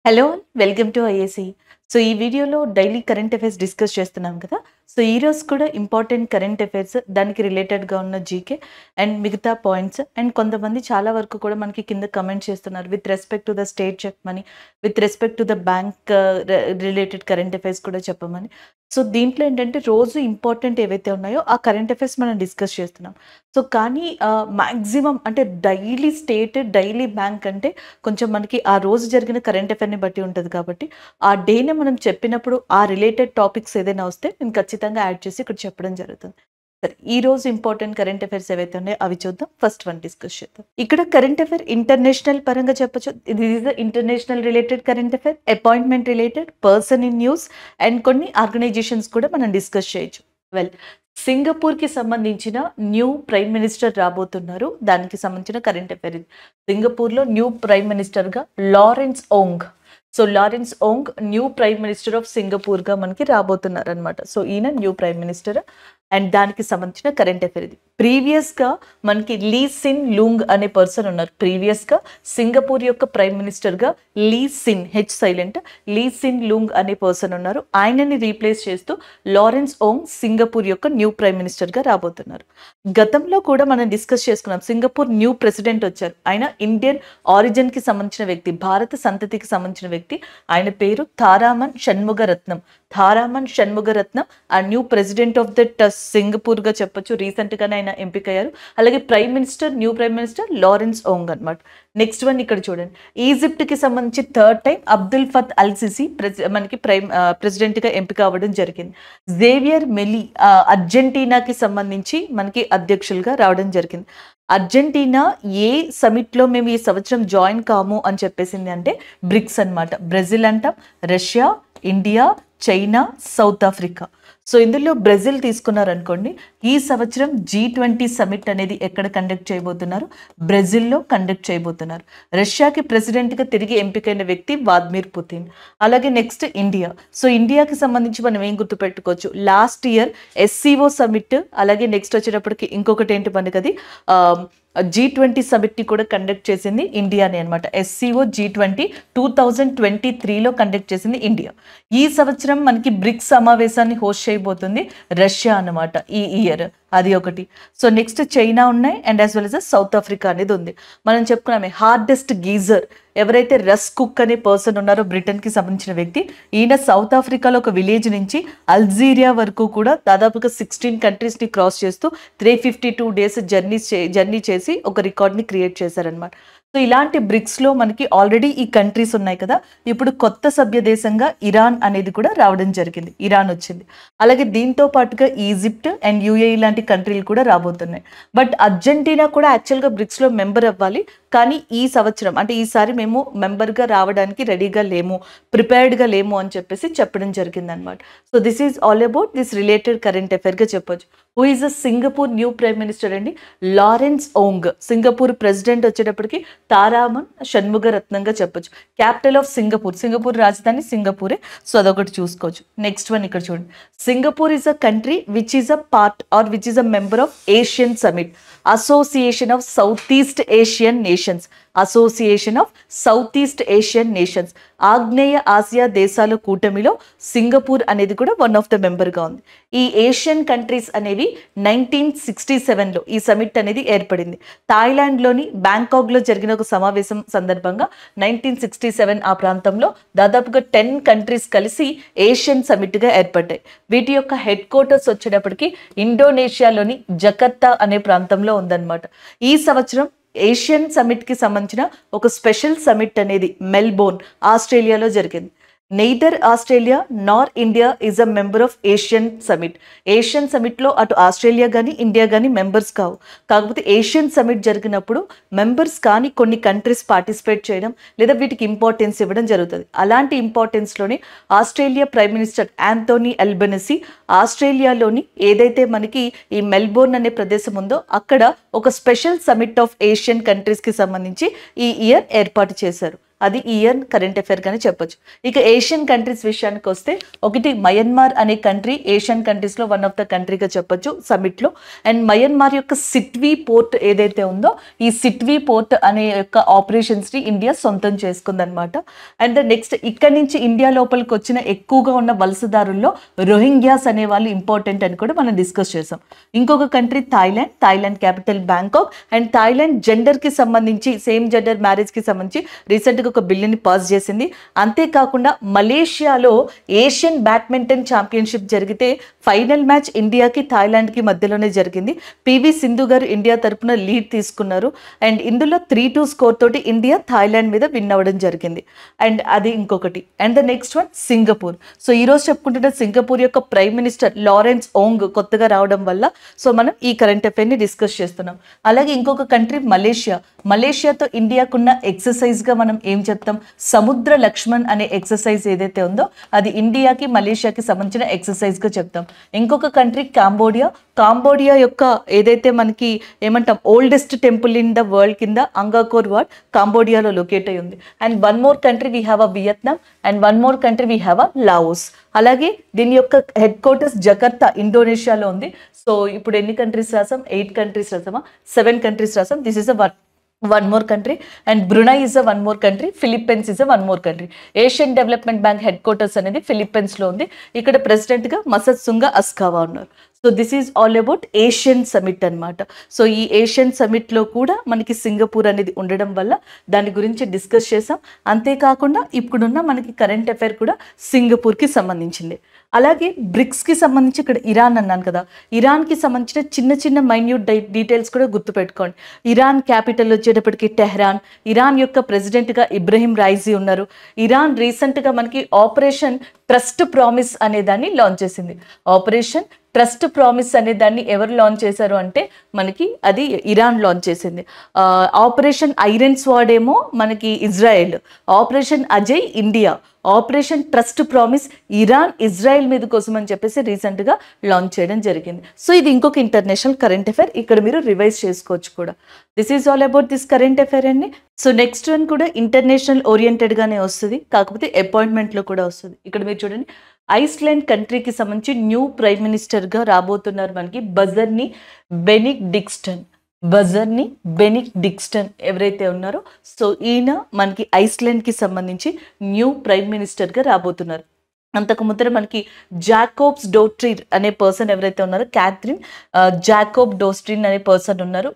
Hello! Welcome to IAC. So, ఈ వీడియోలో daily current affairs discuss చేస్తున్నాం కదా! సో, ఈరోజు కూడా ఇంపార్టెంట్ కరెంట్ అఫైర్స్, దానికి రిలేటెడ్‌గా ఉన్న జీకే అండ్ మిగతా పాయింట్స్ అండ్ కొంతమంది చాలా వరకు కూడా మనకి కింద కమెంట్ చేస్తున్నారు. With respect to the state చెప్పమని, with respect to the bank related current affairs కూడా చెప్పమని. సో, దీంట్లో ఏంటంటే రోజు ఇంపార్టెంట్ ఏవైతే ఉన్నాయో ఆ కరెంట్ అఫైర్స్ మనం డిస్కస్ చేస్తున్నాం. సో, కానీ మాక్సిమం అంటే డైలీ స్టేట్, డైలీ బ్యాంక్ అంటే కొంచెం మనకి ఆ రోజు జరిగిన కరెంట్ అఫైర్‌ని బట్టి ఉంటది కాబట్టి, ఆ డేనే మనం చెప్పినప్పుడు ఆ రిలేటెడ్ టాపిక్స్ ఏదైనా వస్తే నేను ఖచ్చితంగా యాడ్ చేసి ఇక్కడ చెప్పడం జరుగుతుంది. సరే, ఈ రోజు ఇంపార్టెంట్ కరెంట్ అఫైర్స్ ఏవైతే ఉన్నాయో అవి చూద్దాం. ఫస్ట్ వన్ డిస్కస్ చేద్దాం. ఇక్కడ కరెంట్ అఫైర్ ఇంటర్నేషనల్ పరంగా చెప్పొచ్చు. This is the international related current affair, appointment related, person in news and కొన్ని ఆర్గనైజేషన్స్ కూడా మనం డిస్కస్ చేయొచ్చు. వెల్, సింగపూర్‌కి సంబంధించిన న్యూ ప్రైమ్ మినిస్టర్ రాబోతున్నారు. దానికి సంబంధించిన కరెంట్ అఫైర్ ఇది. సింగపూర్‌లో న్యూ ప్రైమ్ మినిస్టర్‌గా Lawrence Wong. So, Lawrence Wong new prime minister of సింగపూర్‌గా మనకి రాబోతున్నారనమాట. సో, ఈయన న్యూ ప్రైమ్ మినిస్టర్ అండ్ దానికి సంబంధించిన కరెంట్ అఫైర్ ఇది. ప్రీవియస్‌గా మనకి లీ సిన్ లూంగ్ అనే పర్సన్ ఉన్నారు. ప్రీవియస్‌గా సింగపూర్ యొక్క ప్రైమ్ మినిస్టర్‌గా Lee Hsien, H silent, Lee Hsien Loong అనే పర్సన్ ఉన్నారు. ఆయనని రీప్లేస్ చేస్తూ లారెన్స్ ఓంగ్ సింగపూర్ యొక్క న్యూ ప్రైమ్ మినిస్టర్‌గా రాబోతున్నారు. గతంలో కూడా మనం డిస్కస్ చేసుకున్నాం. సింగపూర్ న్యూ ప్రెసిడెంట్ వచ్చారు. ఆయన ఇండియన్ ఆరిజిన్‌కి సంబంధించిన వ్యక్తి, భారత సంతతికి సంబంధించిన వ్యక్తి. ఆయన పేరు థారామన్ షణ్ముగరత్నం. థారామన్ షణ్ముగరత్నం ఆ న్యూ ప్రెసిడెంట్ ఆఫ్ దట్ సింగపూర్‌గా చెప్పొచ్చు. రీసెంట్‌గానే ఆయన ఎంపికయ్యారు. అలాగే prime minister, new prime minister Lawrence Ong అనమాట. నెక్స్ట్ వన్ ఇక్కడ చూడండి. ఈజిప్ట్‌కి సంబంధించి third time Abdul ఫత్ al Sisi మనకి ప్రెసిడెంట్‌గా ఎంపిక అవ్వడం జరిగింది. జేవియర్ మెలీ అర్జెంటీనాకి సంబంధించి మనకి అధ్యక్షులుగా రావడం జరిగింది. అర్జెంటీనా ఏ సమిట్లో మేము ఈ సంవత్సరం జాయిన్ కాము అని చెప్పేసింది అంటే బ్రిక్స్ అనమాట. బ్రెజిల్ అంటాం, Russia, India, China, south Africa. So, ఇందులో బ్రెజిల్ తీసుకున్నారనుకోండి, ఈ సంవత్సరం G20 సమిట్ అనేది ఎక్కడ కండక్ట్ చేయబోతున్నారు? బ్రెజిల్లో కండక్ట్ చేయబోతున్నారు. రష్యాకి ప్రెసిడెంట్‌గా తిరిగి ఎంపికైన వ్యక్తి వ్లాదిమిర్ పుతిన్. అలాగే నెక్స్ట్ ఇండియా. సో, ఇండియాకి సంబంధించి మనం ఏం గుర్తుపెట్టుకోవచ్చు? లాస్ట్ ఇయర్ SCO సమిట్, అలాగే నెక్స్ట్ వచ్చేటప్పటికి ఇంకొకటి ఏంటి మనకది G20 సమిట్ని కూడా కండక్ట్ చేసింది ఇండియానే అనమాట. SCO G20 2023లో కండక్ట్ చేసింది ఇండియా. ఈ సంవత్సరం మనకి బ్రిక్స్ సమావేశాన్ని హోస్ట్ చేయబోతుంది రష్యా అన్నమాట ఈ ఇయర్. అది ఒకటి. సో, నెక్స్ట్ చైనా ఉన్నాయి and as well as south Africa అనేది ఉంది. మనం చెప్పుకున్నామే హార్డెస్ట్ గీజర్ ఎవరైతే రస్ కుక్ అనే పర్సన్ ఉన్నారో బ్రిటన్కి సంబంధించిన వ్యక్తి, ఈయన సౌత్ ఆఫ్రికాలో ఒక విలేజ్ నుంచి అల్జీరియా వరకు కూడా దాదాపుగా 16 కంట్రీస్ని క్రాస్ చేస్తూ 352 డేస్ జర్నీ చేసి ఒక రికార్డ్ని క్రియేట్ చేశారనమాట. సో, ఇలాంటి బ్రిక్స్లో మనకి ఆల్రెడీ ఈ కంట్రీస్ ఉన్నాయి కదా, ఇప్పుడు కొత్త సభ్య దేశంగా ఇరాన్ అనేది కూడా రావడం జరిగింది. ఇరాన్ వచ్చింది. అలాగే దీంతో పాటుగా ఈజిప్ట్ అండ్ UAE లాంటి కంట్రీలు కూడా రాబోతున్నాయి. బట్ అర్జెంటీనా కూడా యాక్చువల్గా బ్రిక్స్లో మెంబర్ అవ్వాలి. కానీ ఈ సంవత్సరం అంటే ఈసారి మేము మెంబర్గా రావడానికి రెడీగా లేము, ప్రిపేర్డ్గా లేము అని చెప్పేసి చెప్పడం జరిగింది అనమాట. So, this is all about this related current అఫైర్గా చెప్పొచ్చు. Who is a Singapore new prime minister అండి? Lawrence Wong. సింగపూర్ ప్రెసిడెంట్ వచ్చేటప్పటికి తారామన్ షణ్ముగరత్నంగా చెప్పొచ్చు. క్యాపిటల్ ఆఫ్ సింగపూర్, సింగపూర్ రాజధాని సింగపూరే. సో, అదొకటి చూసుకోవచ్చు. నెక్స్ట్ వన్ ఇక్కడ చూడండి. Singapore is a country which is a part or which is a member of Asian summit, association of south east Asian nations, association of south east Asian nations, ఆగ్నేయ Asia దేశాల కూటమిలో Singapore అనేది కూడా one of the మెంబర్గా ఉంది. ఈ Asian countries అనేవి 1967లో ఈ సమిట్ అనేది ఏర్పడింది. థాయిలాండ్లోని బ్యాంకాక్లో జరిగిన ఒక సమావేశం సందర్భంగా 1967 ఆ ప్రాంతంలో దాదాపుగా 10 కంట్రీస్ కలిసి ఏషియన్ సమిట్గా ఏర్పడ్డాయి. వీటి యొక్క హెడ్ క్వార్టర్స్ వచ్చేటప్పటికి ఇండోనేషియాలోని జకర్తా అనే ప్రాంతంలో ఉందన్నమాట. ఈ సంవత్సరం ఏషియన్ సమిట్కి సంబంధించిన ఒక స్పెషల్ సమిట్ అనేది మెల్బోర్న్, ఆస్ట్రేలియాలో జరిగింది. Neither Australia nor India is a member of Asian summit. Asian సమిట్లో అటు ఆస్ట్రేలియా కానీ ఇండియా కానీ మెంబర్స్ కావు. కాకపోతే ఏషియన్ సమిట్ జరిగినప్పుడు మెంబర్స్ కానీ కొన్ని కంట్రీస్ పార్టిసిపేట్ చేయడం లేదా వీటికి ఇంపార్టెన్స్ ఇవ్వడం జరుగుతుంది. అలాంటి ఇంపార్టెన్స్లోనే Australia prime minister Anthony Albanese ఆస్ట్రేలియాలోని ఏదైతే మనకి ఈ మెల్బోర్న్ అనే ప్రదేశం ఉందో అక్కడ ఒక స్పెషల్ సమిట్ ఆఫ్ ఏషియన్ కంట్రీస్కి సంబంధించి ఈ ఇయర్ ఏర్పాటు చేశారు. అది ఈ ఇయర్ కరెంట్ అఫైర్ గానే చెప్పొచ్చు. ఇక ఏషియన్ కంట్రీస్ విషయానికి వస్తే ఒకటి మయన్మార్ అనే కంట్రీ ఏషియన్ కంట్రీస్ లో వన్ ఆఫ్ ద కంట్రీగా చెప్పొచ్చు సమిట్ లో. అండ్ మయన్మార్ యొక్క సిట్వీ పోర్ట్ ఏదైతే ఉందో ఈ సిట్వీ పోర్ట్ అనే యొక్క ఆపరేషన్స్ ని ఇండియా సొంతం చేసుకుందనమాట. అండ్ నెక్స్ట్ ఇక్కడ నుంచి ఇండియా లోపలికి వచ్చిన ఎక్కువగా ఉన్న వలసదారుల్లో రోహింగ్యాస్ అనే వాళ్ళు ఇంపార్టెంట్ అని కూడా మనం డిస్కస్ చేసాం. ఇంకొక country Thailand capital Bangkok. And Thailand gender కి సంబంధించి సేమ్ జెండర్ మ్యారేజ్ కి సంబంధించి రీసెంట్ గా ఒక బిల్లుని పాస్ చేసింది. అంతేకాకుండా మలేషియాలో ఏషియన్ బ్యాడ్మింటన్ ఛాంపియన్షిప్ జరిగితే ఫైనల్ మ్యాచ్ ఇండియాకి థాయిలాండ్ కి మధ్యలోనే జరిగింది. పివి సింధు గారు ఇండియా తరపున లీడ్ తీసుకున్నారు. అండ్ ఇందులో 3-2 స్కోర్ తోటి ఇండియా థాయిలాండ్ మీద విన్ అవ్వడం జరిగింది. అండ్ అది ఇంకొకటి. And the next one Singapore. So ఈ రోజు చెప్పుకుంటున్న సింగపూర్ యొక్క ప్రైమ్ మినిస్టర్ లారెన్స్ ఓంగ్ కొత్తగా రావడం వల్ల సో మనం ఈ కరెంట్ అఫైర్ ని డిస్కస్ చేస్తున్నాం. అలాగే ఇంకొక కంట్రీ మలేషియాతో ఇండియాకున్న ఎక్సర్సైజ్ గా మనం ఏం చెప్తాం, సముద్ర లక్ష్మణ్ అనే ఎక్సర్సైజ్ ఏదైతే ఉందో అది ఇండియాకి మలేషియాకి సంబంధించిన ఎక్సర్సైజ్ గా చెప్తాం. ఇంకొక కంట్రీ కాంబోడియా యొక్క ఏదైతే మనకి ఏమంటాం oldest temple in the world కింద అంగాకోర్ వాట్ కాంబోడియాలో లొకేట్ అయి ఉంది. And one more country we have a Vietnam and one more country we have a Laos. అలాగే దీని యొక్క హెడ్ క్వార్టర్స్ జకర్తా ఇండోనేషియాలో ఉంది. సో ఇప్పుడు ఎన్ని కంట్రీస్ రాసాం, 8 కంట్రీస్ రాసామా, 7 కంట్రీస్ రాసాం. This is a one more country. And Brunei is a one more country. Philippines is a one more country. Asian Development Bank headquarters అనేది ఫిలిప్పీన్స్ లో ఉంది. ఇక్కడ ప్రెసిడెంట్ గా మసత్సుంగా అస్కావా ఉన్నారు. So this is all about Asian summit అనమాట. So ఈ Asian summit లో కూడా మనకి సింగపూర్ అనేది ఉండడం వల్ల దాని గురించి డిస్కస్ చేసాం. అంతేకాకుండా ఇప్పుడున్న మనకి కరెంట్ అఫైర్ కూడా సింగపూర్ కి సంబంధించింది. అలాగే బ్రిక్స్ కి సంబంధించి ఇక్కడ ఇరాన్ అన్నాను కదా, ఇరాన్ కి సంబంధించిన చిన్న చిన్న మైన్యూట్ డీటెయిల్స్ కూడా గుర్తుపెట్టుకోండి. ఇరాన్ క్యాపిటల్ వచ్చేటప్పటికి టెహ్రాన్. ఇరాన్ యొక్క ప్రెసిడెంట్ గా ఇబ్రహీం రైజీ ఉన్నారు. ఇరాన్ రీసెంట్ గా మనకి ఆపరేషన్ ట్రస్ట్ ప్రామిస్ అనే దాన్ని లాంచ్ చేసింది. ఆపరేషన్ ట్రస్ట్ ప్రామిస్ అనే దాన్ని ఎవరు లాంచ్ చేశారు అంటే మనకి అది ఇరాన్ లాంచ్ చేసింది. ఆపరేషన్ ఐరన్ స్వాడ్ ఏమో మనకి Israel, operation Ajay India, operation trust promise Iran Israel మీద కోసం అని చెప్పేసి రీసెంట్గా లాంచ్ చేయడం జరిగింది. సో ఇది ఇంకొక ఇంటర్నేషనల్ కరెంట్ అఫైర్, ఇక్కడ మీరు రివైజ్ చేసుకోవచ్చు కూడా. This is all about this current affair అండి. సో నెక్స్ట్ వన్ కూడా ఇంటర్నేషనల్ ఓరియంటెడ్గానే వస్తుంది, కాకపోతే అపాయింట్మెంట్లో కూడా వస్తుంది. ఇక్కడ మీరు చూడండి, ఐస్లాండ్ కంట్రీకి సంబంధించి న్యూ ప్రైమ్ మినిస్టర్గా రాబోతున్నారు మనకి బజర్ని బెనిక్ డిక్స్టన్ ఎవరైతే ఉన్నారో సో ఈయన మనకి ఐస్లాండ్కి సంబంధించి న్యూ ప్రైమ్ మినిస్టర్గా రాబోతున్నారు. అంతకు ముందర మనకి జాకోబ్స్ డోట్రీర్ అనే పర్సన్ ఎవరైతే ఉన్నారో క్యాథరిన్ జాకోబ్ డోస్ట్రిన్ అనే పర్సన్ ఉన్నారు.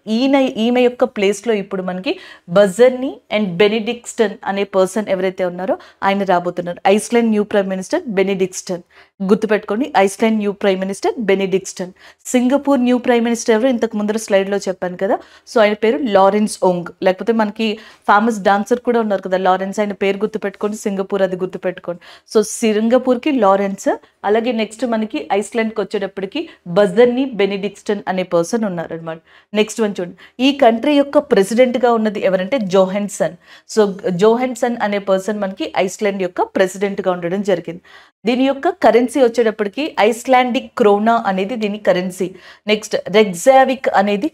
ఈమె యొక్క ప్లేస్లో ఇప్పుడు మనకి బజర్ని అండ్ బెనిడిక్స్టన్ అనే పర్సన్ ఎవరైతే ఉన్నారో ఆయన రాబోతున్నారు. Iceland new prime minister Benediktsson, గుర్తుపెట్టుకోండి, Iceland new prime minister Benediktsson. Singapore new prime minister ఎవరు ఇంతకు ముందర స్లైడ్లో చెప్పాను కదా, సో ఆయన పేరు లారెన్స్ ఓంగ్. లేకపోతే మనకి ఫేమస్ డాన్సర్ కూడా ఉన్నారు కదా లారెన్స్, ఆయన పేరు గుర్తుపెట్టుకోండి, సింగపూర్ అది గుర్తుపెట్టుకోండి. సో సింగపూర్కి లారెన్స్, అలాగే నెక్స్ట్ మనకి ఐస్లాండ్కి వచ్చేటప్పటికి బజర్ని బెనిడిక్స్టన్ అనే పర్సన్ ఉన్నారనమాట. నెక్స్ట్ వన్ చూడండి, ఈ కంట్రీ యొక్క ప్రెసిడెంట్గా ఉన్నది ఎవరంటే జోహెన్సన్. సో జోహెన్సన్ అనే పర్సన్ మనకి ఐస్లాండ్ యొక్క ప్రెసిడెంట్గా ఉండడం జరిగింది. దీని యొక్క కరెన్సీ వచ్చేటప్పటికి ఐస్లాండిక్ క్రోనా అనేది దీని కరెన్సీ. నెక్స్ట్ రెగ్జావిక్ అనేది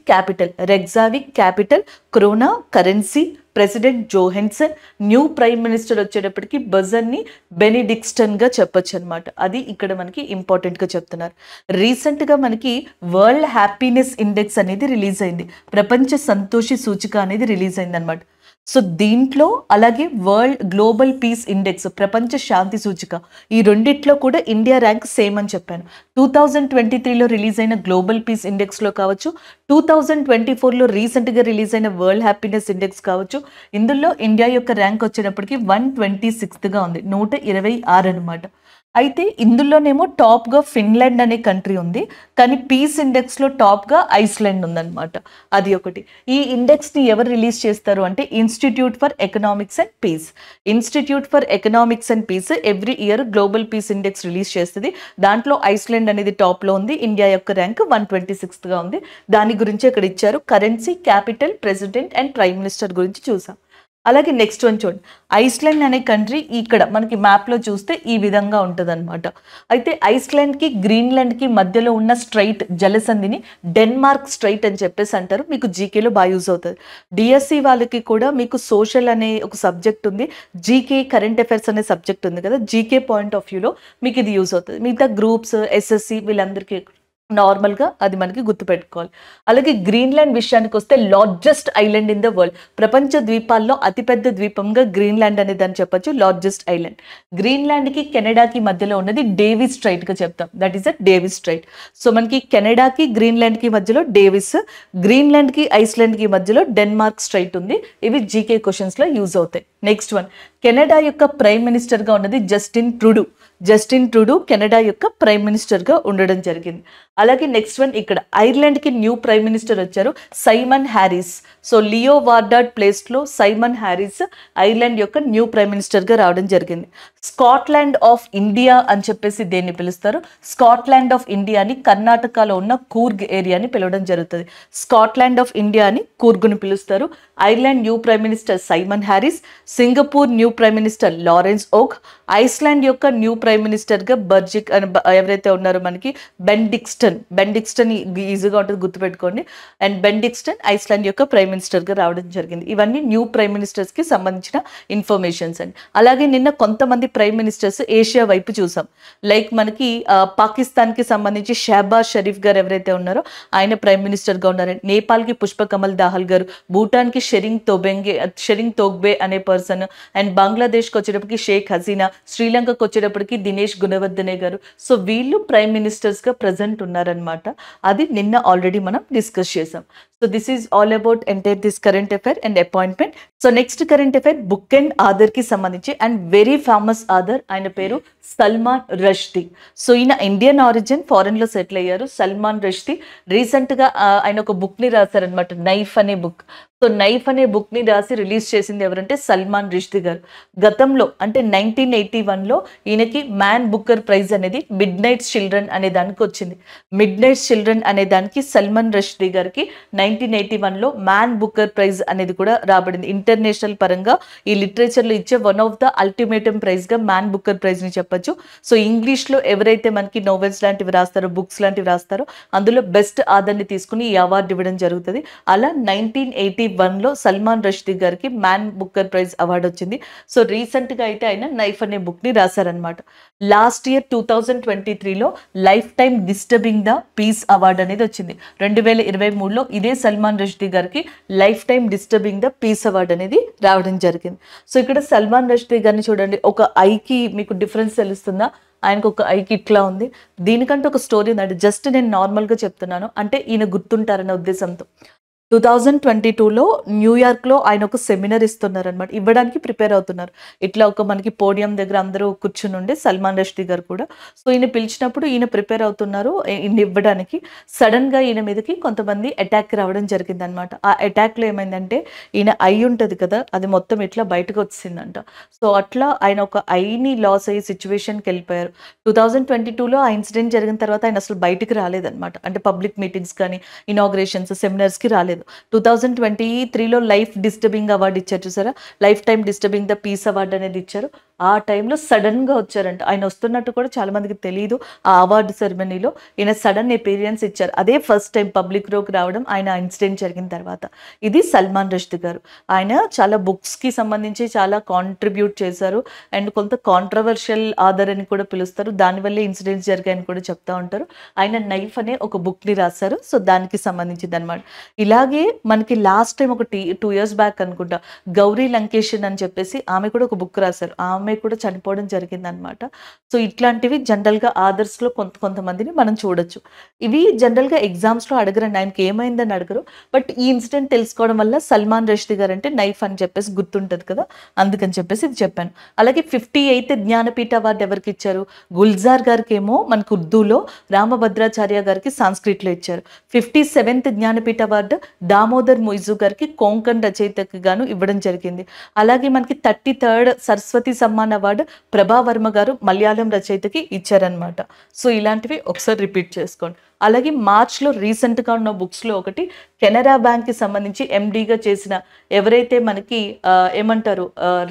capital, krona currency, president జోహెన్సన్, new prime minister వచ్చేటప్పటికి బజర్ని బెనిడిక్స్టన్గా చెప్పొచ్చు అనమాట. అది ఇక్కడ మనకి ఇంపార్టెంట్గా చెప్తున్నారు. రీసెంట్గా మనకి వరల్డ్ హ్యాపీనెస్ ఇండెక్స్ అనేది రిలీజ్ అయింది, ప్రపంచ సంతోషి సూచిక అనేది రిలీజ్ అయింది అనమాట. సో దీంట్లో అలాగే వరల్డ్ గ్లోబల్ పీస్ ఇండెక్స్ ప్రపంచ శాంతి సూచిక, ఈ రెండిట్లో కూడా ఇండియా ర్యాంక్ సేమ్ అని చెప్పాను. 2023లో రిలీజ్ అయిన గ్లోబల్ పీస్ ఇండెక్స్లో కావచ్చు, 2024లో రీసెంట్గా రిలీజ్ అయిన వరల్డ్ హ్యాపీనెస్ ఇండెక్స్ కావచ్చు, ఇందులో ఇండియా యొక్క ర్యాంక్ వచ్చేటప్పటికి 126గా ఉంది, 126 అనమాట. అయితే ఇందులోనేమో టాప్గా ఫిన్లాండ్ అనే కంట్రీ ఉంది, కానీ పీస్ ఇండెక్స్లో టాప్గా ఐస్లాండ్ ఉందన్నమాట. అది ఒకటి. ఈ ఇండెక్స్ని ఎవరు రిలీజ్ చేస్తారు అంటే institute for economics and peace every year global peace index release చేస్తుంది. దాంట్లో ఐస్లాండ్ అనేది టాప్లో ఉంది, ఇండియా యొక్క ర్యాంక్ 126గా ఉంది. దాని గురించి ఇక్కడ ఇచ్చారు. Currency, capital, president and prime minister గురించి చూసాం. అలాగే నెక్స్ట్ వన్ చూడండి, ఐస్లాండ్ అనే కంట్రీ ఇక్కడ మనకి మ్యాప్లో చూస్తే ఈ విధంగా ఉంటుంది అనమాట. అయితే ఐస్లాండ్కి గ్రీన్లాండ్కి మధ్యలో ఉన్న స్ట్రైట్ జలసంధిని డెన్మార్క్ స్ట్రైట్ అని చెప్పేసి అంటారు. మీకు జీకేలో బాగా యూజ్ అవుతుంది. డిఎస్సి వాళ్ళకి కూడా మీకు సోషల్ అనే ఒక సబ్జెక్ట్ ఉంది, జీకే కరెంట్ అఫైర్స్ అనే సబ్జెక్ట్ ఉంది కదా, జీకే పాయింట్ ఆఫ్ వ్యూలో మీకు ఇది యూజ్ అవుతుంది. మిగతా గ్రూప్స్ ఎస్ఎస్సి వీళ్ళందరికీ నార్మల్గా అది మనకి గుర్తుపెట్టుకోవాలి. అలాగే గ్రీన్లాండ్ విషయానికి వస్తే largest island in the world, ప్రపంచ ద్వీపాల్లో అతిపెద్ద ద్వీపంగా గ్రీన్లాండ్ అనేది అని చెప్పొచ్చు, లార్జెస్ట్ ఐలాండ్. గ్రీన్లాండ్కి కెనడాకి మధ్యలో ఉన్నది డేవిస్ స్ట్రైట్గా చెప్తాం, that is a Davis straight. So మనకి కెనడాకి గ్రీన్లాండ్కి మధ్యలో డేవిస్, గ్రీన్లాండ్కి ఐస్లాండ్కి మధ్యలో డెన్మార్క్ స్ట్రైట్ ఉంది. ఇవి జీకే క్వశ్చన్స్లో యూజ్ అవుతాయి. నెక్స్ట్ వన్, కెనడా యొక్క ప్రైమ్ మినిస్టర్గా ఉన్నది Justin Trudeau. Justin Trudeau Canada యొక్క ప్రైమ్ మినిస్టర్గా ఉండడం జరిగింది. అలాగే నెక్స్ట్ వన్, ఇక్కడ ఐర్లాండ్కి న్యూ ప్రైమ్ మినిస్టర్ వచ్చారు, సైమన్ హ్యారిస్. సో లియో వార్డార్డ్ ప్లేస్లో సైమన్ హ్యారిస్ ఐర్లాండ్ యొక్క న్యూ ప్రైమ్ మినిస్టర్గా రావడం జరిగింది. స్కాట్లాండ్ ఆఫ్ ఇండియా అని చెప్పేసి దేన్ని పిలుస్తారు, స్కాట్లాండ్ ఆఫ్ ఇండియాని కర్ణాటకలో ఉన్న కూర్గ్ ఏరియాని పిలవడం జరుగుతుంది. స్కాట్లాండ్ ఆఫ్ ఇండియాని కూర్గ్ని పిలుస్తారు. Ireland new prime minister Simon Harris, Singapore new prime minister Lawrence ఓక్, ఐస్లాండ్ యొక్క న్యూ ప్రైమ్ మినిస్టర్గా బర్జిక్ అని ఎవరైతే ఉన్నారో మనకి బెండిక్స్టన్ ఈజీగా ఉంటుంది గుర్తుపెట్టుకోండి. అండ్ బెండిక్స్టన్ ఐస్లాండ్ యొక్క ప్రైమ్ మినిస్టర్గా రావడం జరిగింది. ఇవన్నీ న్యూ ప్రైమ్ మినిస్టర్స్కి సంబంధించిన ఇన్ఫర్మేషన్స్ అండి. అలాగే నిన్న కొంతమంది ప్రైమ్ మినిస్టర్స్ ఏషియా వైపు చూసాం. లైక్ మనకి పాకిస్తాన్కి సంబంధించి షహబాజ్ షరీఫ్ గారు ఎవరైతే ఉన్నారో ఆయన ప్రైమ్ మినిస్టర్గా ఉన్నారండి. నేపాల్కి పుష్పకమల్ దాహల్ గారు, భూటాన్కి షెరింగ్ తోగ్బే అనే పర్సన్, అండ్ బంగ్లాదేశ్కి వచ్చేటప్పటికి షేక్ హసీనా, శ్రీలంకకు వచ్చేటప్పటికి దినేష్ గుణవర్ధనే గారు. సో వీళ్ళు ప్రైమ్ మినిస్టర్స్గా ప్రజెంట్ ఉన్నారనమాట. అది నిన్న ఆల్రెడీ మనం డిస్కస్ చేసాం. So this is all about entire this current affair and appointment. So next current affair book and ఆథర్కి సంబంధించి, అండ్ వెరీ ఫేమస్ ఆథర్, ఆయన పేరు సల్మాన్ రష్దీ. సో ఈయన ఇండియన్ ఆరిజిన్, ఫారెన్లో సెటిల్ అయ్యారు. సల్మాన్ రష్దీ రీసెంట్గా ఆయన ఒక బుక్ని రాశారనమాట, నైఫ్ అనే బుక్. సో నైఫ్ అనే బుక్ని రాసి రిలీజ్ చేసింది ఎవరంటే సల్మాన్ రష్దీ గారు. గతంలో అంటే 1981లో ఈయనకి మ్యాన్ బుక్కర్ ప్రైజ్ అనేది మిడ్ నైట్స్ చిల్డ్రన్ అనే దానికి వచ్చింది. మిడ్ నైట్స్ చిల్డ్రన్ అనే దానికి సల్మాన్ రష్దీ గారికి 1981లో మ్యాన్ బుక్కర్ ప్రైజ్ అనేది కూడా రాబడింది. ఇంటర్నేషనల్ పరంగా ఈ లిటరేచర్లో ఇచ్చే వన్ ఆఫ్ ద అల్టిమేటమ్ ప్రైజ్గా మ్యాన్ బుక్కర్ ప్రైజ్ని చెప్పొచ్చు. సో ఇంగ్లీష్లో ఎవరైతే మనకి నోవెల్స్ లాంటివి రాస్తారో, బుక్స్ లాంటివి రాస్తారో అందులో బెస్ట్ ఆథర్ని తీసుకుని ఈ అవార్డు ఇవ్వడం జరుగుతుంది. అలా 1981లో సల్మాన్ రష్దీ గారికి మ్యాన్ బుక్కర్ ప్రైజ్ అవార్డు వచ్చింది. సో రీసెంట్గా అయితే ఆయన నైఫ్ అనే బుక్ని రాశారనమాట. లాస్ట్ ఇయర్ 2023లో lifetime disturbing the peace award అనేది వచ్చింది. 2023లో ఇదే సల్మాన్ రష్దీ గారికి lifetime disturbing the peace award అనేది రావడం జరిగింది. సో ఇక్కడ సల్మాన్ రష్దీ గారిని చూడండి, ఒక ఐకి మీకు డిఫరెన్స్ తెలుస్తుందా? ఆయనకు ఒక ఐకి ఇట్లా ఉంది, దీనికంటే ఒక స్టోరీ ఉందండి. జస్ట్ నేను నార్మల్గా చెప్తున్నాను, అంటే ఈయన గుర్తుంటారనే ఉద్దేశంతో. 2022లో న్యూయార్క్లో ఆయన ఒక సెమినార్ ఇస్తున్నారనమాట, ఇవ్వడానికి ప్రిపేర్ అవుతున్నారు. ఇట్లా ఒక మనకి పోడియం దగ్గర అందరూ కూర్చుని ఉండే సల్మాన్ రష్దీ గారు కూడా. సో ఈయన పిలిచినప్పుడు ఈయన ప్రిపేర్ అవుతున్నారు ఈయన ఇవ్వడానికి. సడన్గా ఈయన మీదకి కొంతమంది అటాక్ రావడం జరిగిందనమాట. ఆ అటాక్లో ఏమైందంటే ఈయన ఐ ఉంటుంది కదా, అది మొత్తం ఇట్లా బయటకు వచ్చిందంట. సో అట్లా ఆయన ఒక ఐని లాస్ అయ్యే సిచ్యువేషన్కి వెళ్ళిపోయారు. 2022లో ఆ ఇన్సిడెంట్ జరిగిన తర్వాత ఆయన అసలు బయటికి రాలేదనమాట, అంటే పబ్లిక్ మీటింగ్స్ కానీ ఇనాగ్రేషన్స్ సెమినార్స్కి రాలేదు. 2023లో లైఫ్ డిస్టర్బింగ్ అవార్డు ఇచ్చారు చూసారా, life time disturbing the peace award అనేది ఇచ్చారు. ఆ టైంలో సడన్గా వచ్చారంట. ఆయన వస్తున్నట్టు కూడా చాలా మందికి తెలియదు. ఆ అవార్డు సెరమనీలో ఈయన సడన్ అపీరియన్స్ ఇచ్చారు. అదే ఫస్ట్ టైం పబ్లిక్ రోకి రావడం ఆయన ఇన్సిడెంట్ జరిగిన తర్వాత. ఇది సల్మాన్ రష్దీ గారు. ఆయన చాలా బుక్స్కి సంబంధించి చాలా కాంట్రిబ్యూట్ చేశారు. అండ్ కొంత కాంట్రవర్షియల్ ఆథర్ అని కూడా పిలుస్తారు, దానివల్లే ఇన్సిడెంట్స్ జరిగాయని కూడా చెప్తా ఉంటారు. ఆయన నైఫ్ అనే ఒక బుక్ని రాశారు. సో దానికి సంబంధించింది అనమాట. ఇలాగే మనకి లాస్ట్ టైం ఒక 2 years బ్యాక్ అనుకుంటా గౌరీ లంకేషన్ అని చెప్పేసి ఆమె కూడా ఒక బుక్ రాశారు. ఆమె కూడా చనిపోవడం జరిగిందనమాట. సో ఇట్లాంటివి జనరల్గా ఆథర్స్లో కొంతమందిని మనం చూడొచ్చు. ఇవి జనరల్గా ఎగ్జామ్స్లో అడగరండి, ఆయనకి ఏమైందని అడగరు. బట్ ఈ ఇన్సిడెంట్ తెలుసుకోవడం వల్ల సల్మాన్ రష్దీ గారు అంటే నైఫ్ అని చెప్పేసి గుర్తుంటుంది కదా, అందుకని చెప్పేసి ఇది చెప్పాను. అలాగే 58th జ్ఞానపీఠ అవార్డు ఎవరికి ఇచ్చారు? గుల్జార్ గారికి ఏమో మనకు ఉర్దూలో, రామభద్రాచార్య గారికి సంస్కృత్లో ఇచ్చారు. 57th జ్ఞానపీఠ అవార్డు దామోదర్ మొయిజు గారికి కోంకణ్ రచయితకి గాను ఇవ్వడం జరిగింది. అలాగే మనకి 33rd సరస్వతి సమ్మాన్ అవార్డు ప్రభావర్మ గారు మలయాళం రచయితకి ఇచ్చారనమాట. సో ఇలాంటివి ఒకసారి రిపీట్ చేసుకోండి. అలాగే మార్చ్లో రీసెంట్గా ఉన్న బుక్స్లో ఒకటి కెనరా బ్యాంక్కి సంబంధించి ఎండీగా చేసిన ఎవరైతే మనకి ఏమంటారు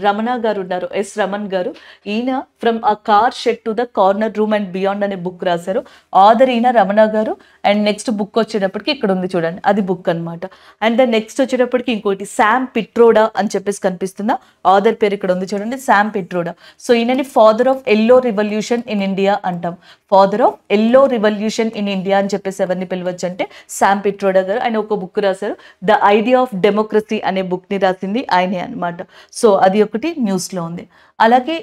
రమణ గారు ఉన్నారు, ఎస్ రమణ్ గారు, ఈయన from a car shed to the corner room and beyond అనే బుక్ రాశారు. ఆథర్ ఈయన రమణ గారు. అండ్ నెక్స్ట్ బుక్ వచ్చేటప్పటికి ఇక్కడ ఉంది చూడండి, అది బుక్ అనమాట. అండ్ దెన్ నెక్స్ట్ వచ్చేటప్పటికి ఇంకోటి శామ్ పిట్రోడా అని చెప్పేసి కనిపిస్తుందా, ఆథర్ పేరు ఇక్కడ ఉంది చూడండి, శామ్ పిట్రోడా. సో ఈయనని father of yellow revolution in India అంటాం. Father of yellow revolution in India అని చెప్పేసి ఎవరిని పిలవచ్చు అంటే శామ్ పిట్రోడా గారు. ఆయన ఒక బుక్ రాశారు, ద ఐడియా ఆఫ్ డెమోక్రసీ అనే బుక్ని రాసింది ఆయనే అనమాట. సో అది ఒకటి న్యూస్లో ఉంది. అలాగే